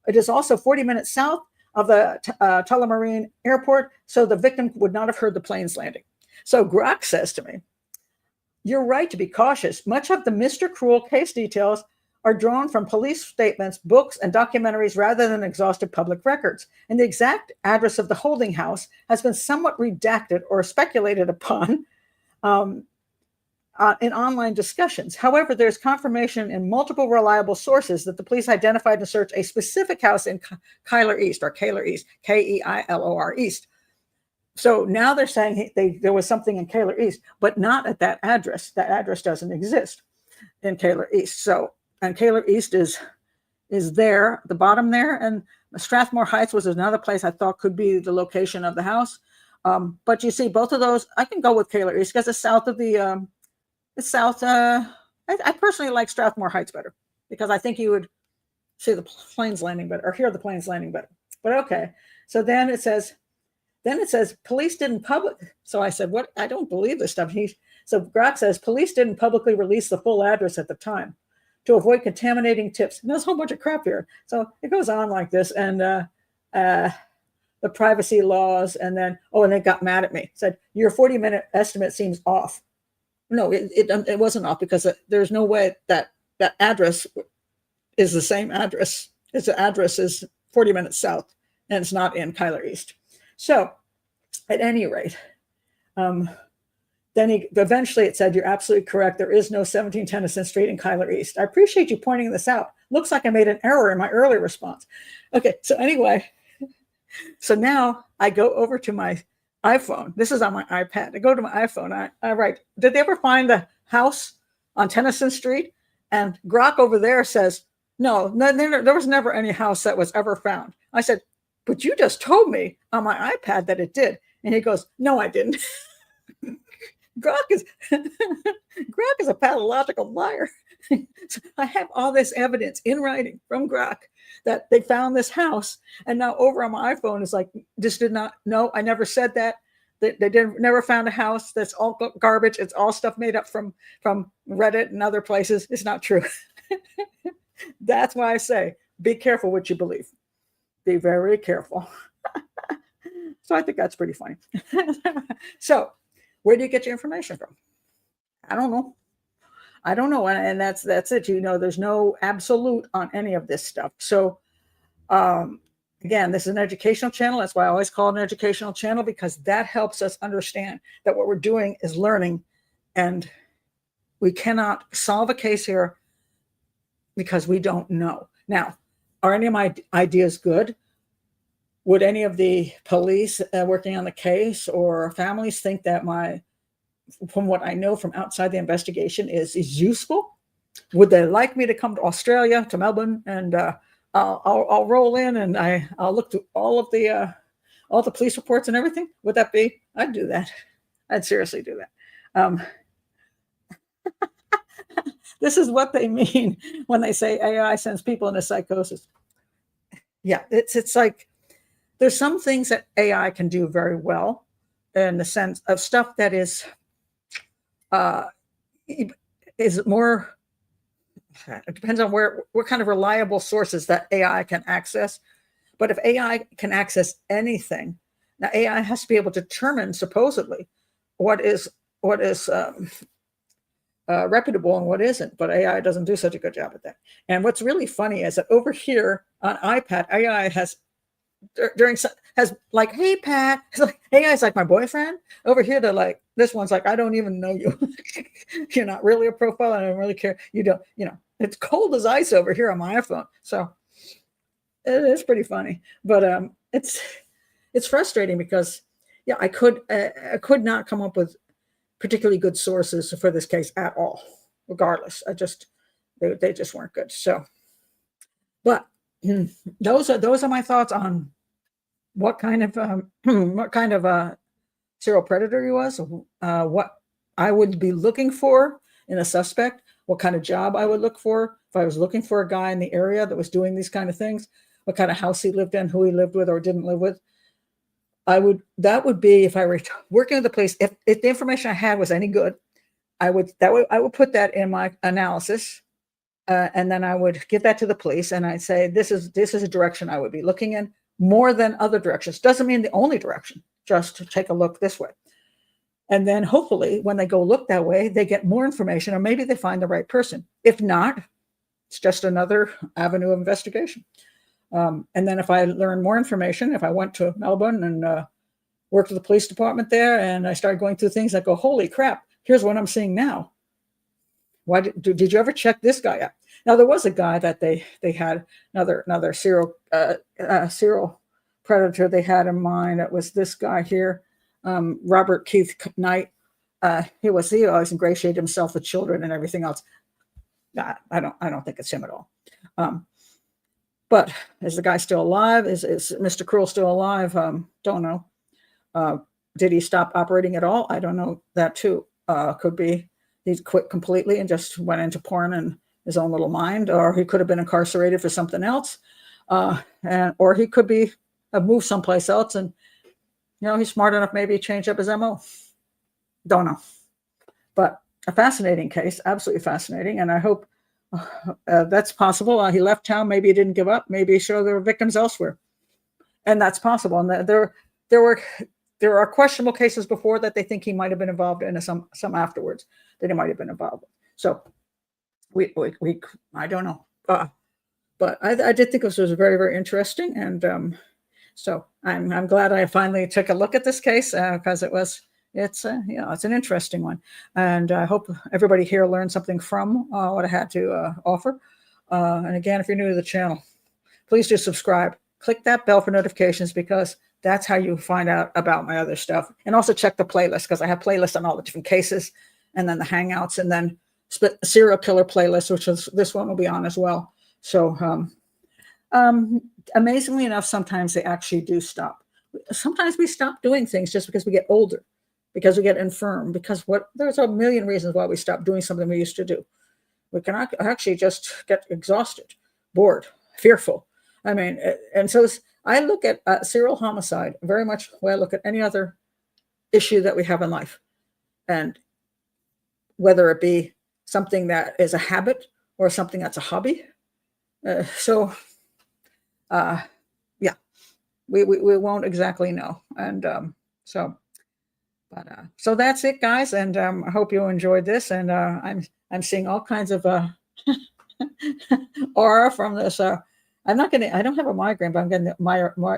It is also 40 minutes south of the Tullamarine Airport, so the victim would not have heard the plane's landing. So Grok says to me, you're right to be cautious. Much of the Mr. Cruel case details are drawn from police statements, books, and documentaries rather than exhaustive public records. And the exact address of the holding house has been somewhat redacted or speculated upon in online discussions. However, there's confirmation in multiple reliable sources that the police identified and searched a specific house in Keilor East, Keilor East. So now they're saying there was something in Keilor East, but not at that address. That address doesn't exist in Keilor East. And Keilor East is is there, the bottom there, and Strathmore Heights was another place I thought could be the location of the house. But you see, both of those, I can go with Kayla East because it's south of the, it's south. I personally like Strathmore Heights better because I think you would see the planes landing better or hear the planes landing better. But okay, so then it says police didn't public. So I said, what? I don't believe this stuff. So Grok says police didn't publicly release the full address at the time to avoid contaminating tips. And there's a whole bunch of crap here. So it goes on like this, and the privacy laws, and then and they got mad at me. Said your 40-minute estimate seems off. No, it wasn't off because there's no way that address is the same address. The address is 40 minutes south, and it's not in Kyler East. So, at any rate, then eventually it said, you're absolutely correct. There is no 17 Tennyson Street in Kyler East. I appreciate you pointing this out. Looks like I made an error in my early response. Okay, so anyway, so now I go over to my iPhone. This is on my iPad. I go to my iPhone. I write, did they ever find the house on Tennyson Street? And Grok over there says, no, there was never any house that was ever found. I said, but you just told me on my iPad that it did. And he goes, no, I didn't. Grok is a pathological liar. So I have all this evidence in writing from Grok that they found this house, and now over on my iPhone is like, this did not. No, I never said that. They never found a house. That's all garbage. It's all stuff made up from Reddit and other places. It's not true. That's why I say, be careful what you believe. Be very careful. So I think that's pretty funny. So where do you get your information from? I don't know. And that's it. There's no absolute on any of this stuff. So again, this is an educational channel. That's why I always call it an educational channel, because that helps us understand that what we're doing is learning, and we cannot solve a case here because we don't know. Now, are any of my ideas good? Would any of the police working on the case or families think that from what I know from outside the investigation is useful? Would they like me to come to Australia, to Melbourne, and I'll roll in and I'll look through all the police reports and everything? Would that be? I'd do that. I'd seriously do that. This is what they mean when they say AI sends people into psychosis. Yeah, it's like there's some things that AI can do very well in the sense of stuff that is more. It depends on what kind of reliable sources that AI can access. But if AI can access anything, now AI has to be able to determine supposedly what is reputable and what isn't. But AI doesn't do such a good job at that. And what's really funny is that over here on iPad, AI has like, hey Pat, AI is like my boyfriend. Over here, they're like, this one's like, I don't even know you. You're not really a profile. I don't really care. You don't, it's cold as ice over here on my iPhone. So it is pretty funny, but it's frustrating because I could not come up with particularly good sources for this case at all. Regardless, they just weren't good. So, but those are my thoughts on what kind of serial predator he was, what I would be looking for in a suspect, what kind of job I would look for if I was looking for a guy in the area that was doing these kind of things, what kind of house he lived in, who he lived with or didn't live with. That would be if I were working with the police. If the information I had was any good, I would put that in my analysis. And then I would give that to the police, and I'd say, this is a direction I would be looking in more than other directions. Doesn't mean the only direction, just to take a look this way. And then hopefully when they go look that way, they get more information, or maybe they find the right person. If not, it's just another avenue of investigation. And then if I learn more information, if I went to Melbourne and worked with the police department there, and I started going through things, I go, holy crap, here's what I'm seeing now. Why did you ever check this guy out? Now there was a guy that they had another serial predator they had in mind. It was this guy here, Robert Keith Knight. He always ingratiated himself with children and everything else. I don't think it's him at all. But is the guy still alive? Is Mr. Cruel still alive? Don't know. Did he stop operating at all? I don't know that too. Could be he quit completely and just went into porn and his own little mind, or he could have been incarcerated for something else, or he could be have moved someplace else, and he's smart enough maybe to change up his MO. Don't know, but a fascinating case, absolutely fascinating, and I hope that's possible. He left town, maybe he didn't give up, maybe he showed there were victims elsewhere, and that's possible. And there are questionable cases before that they think he might have been involved in, some afterwards that he might have been involved in. So we I don't know, but I did think this was very, very interesting, and so I'm glad I finally took a look at this case, because it's an interesting one, and I hope everybody here learned something from what I had to offer. And again, if you're new to the channel, please do subscribe. Click that bell for notifications, because that's how you find out about my other stuff. And also check the playlist, because I have playlists on all the different cases, and then the hangouts, and then serial killer playlist, which is this one will be on as well. So amazingly enough, sometimes they actually do stop. Sometimes we stop doing things just because we get older, because we get infirm, because there's a million reasons why we stop doing something we used to do. We can actually just get exhausted, bored, fearful. I mean, and so I look at serial homicide very much the way I look at any other issue that we have in life, and whether it be something that is a habit or something that's a hobby. Yeah, we won't exactly know. And so that's it, guys. And I hope you enjoyed this. And I'm seeing all kinds of aura from this. I don't have a migraine, but I'm getting the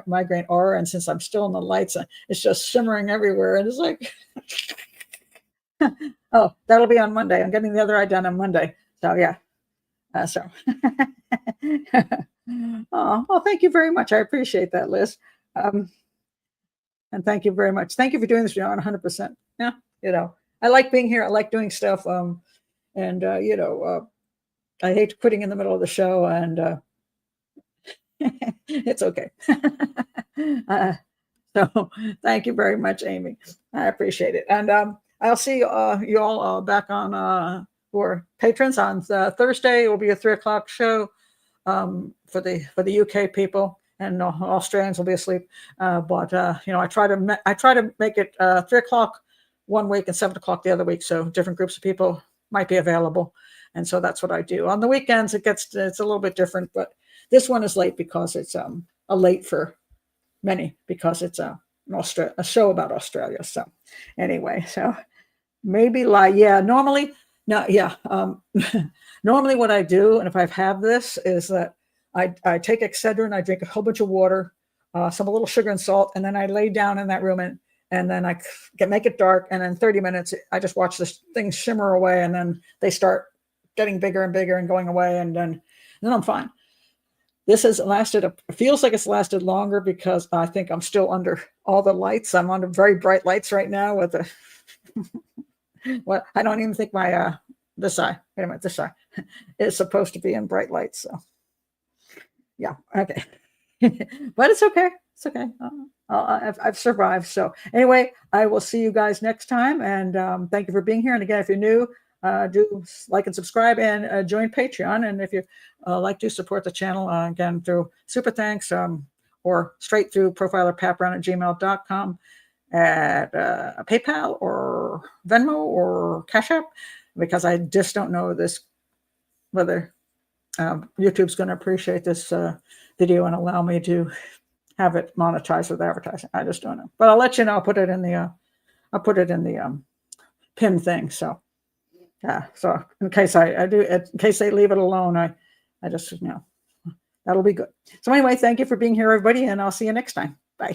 migraine aura. And since I'm still in the lights, it's just shimmering everywhere. And it's like, oh, that'll be on Monday. I'm getting the other eye done on Monday. So yeah. Oh, well, thank you very much. I appreciate that, Liz. And thank you very much. Thank you for doing this, 100%. Yeah, I like being here. I like doing stuff. And I hate quitting in the middle of the show, and it's okay. So thank you very much, Amy. I appreciate it. And I'll see you all back on for patrons on Thursday. It will be a 3:00 show for the UK people, and Australians will be asleep. But I try to make it 3:00 one week and 7:00 the other week, so different groups of people might be available. And so that's what I do. On the weekends, it's a little bit different, but this one is late because it's a late for many, because it's a show about Australia. So anyway, so maybe normally. No, yeah. Normally what I do, and if I have this, is that I take Excedrin, I drink a whole bunch of water, a little sugar and salt, and then I lay down in that room, and then I make it dark, and in 30 minutes, I just watch this thing shimmer away, and then they start getting bigger and bigger and going away, and then I'm fine. This has lasted, feels like it's lasted longer, because I think I'm still under all the lights. I'm under very bright lights right now with the... Well, I don't even think my this eye. Wait a minute, this eye is supposed to be in bright lights. So, yeah, okay, but it's okay. It's okay. I've survived. So anyway, I will see you guys next time, and thank you for being here. And again, if you're new, do like and subscribe, and join Patreon. And if you like to support the channel, again through super thanks, or straight through profilerpapbrown@gmail.com. at PayPal or Venmo or Cash App, because I just don't know whether YouTube's going to appreciate this video and allow me to have it monetized with advertising. I just don't know, but I'll let you know. I'll put it in the pin thing. So so in case in case they leave it alone, I just that'll be good. So anyway, thank you for being here, everybody, and I'll see you next time. Bye.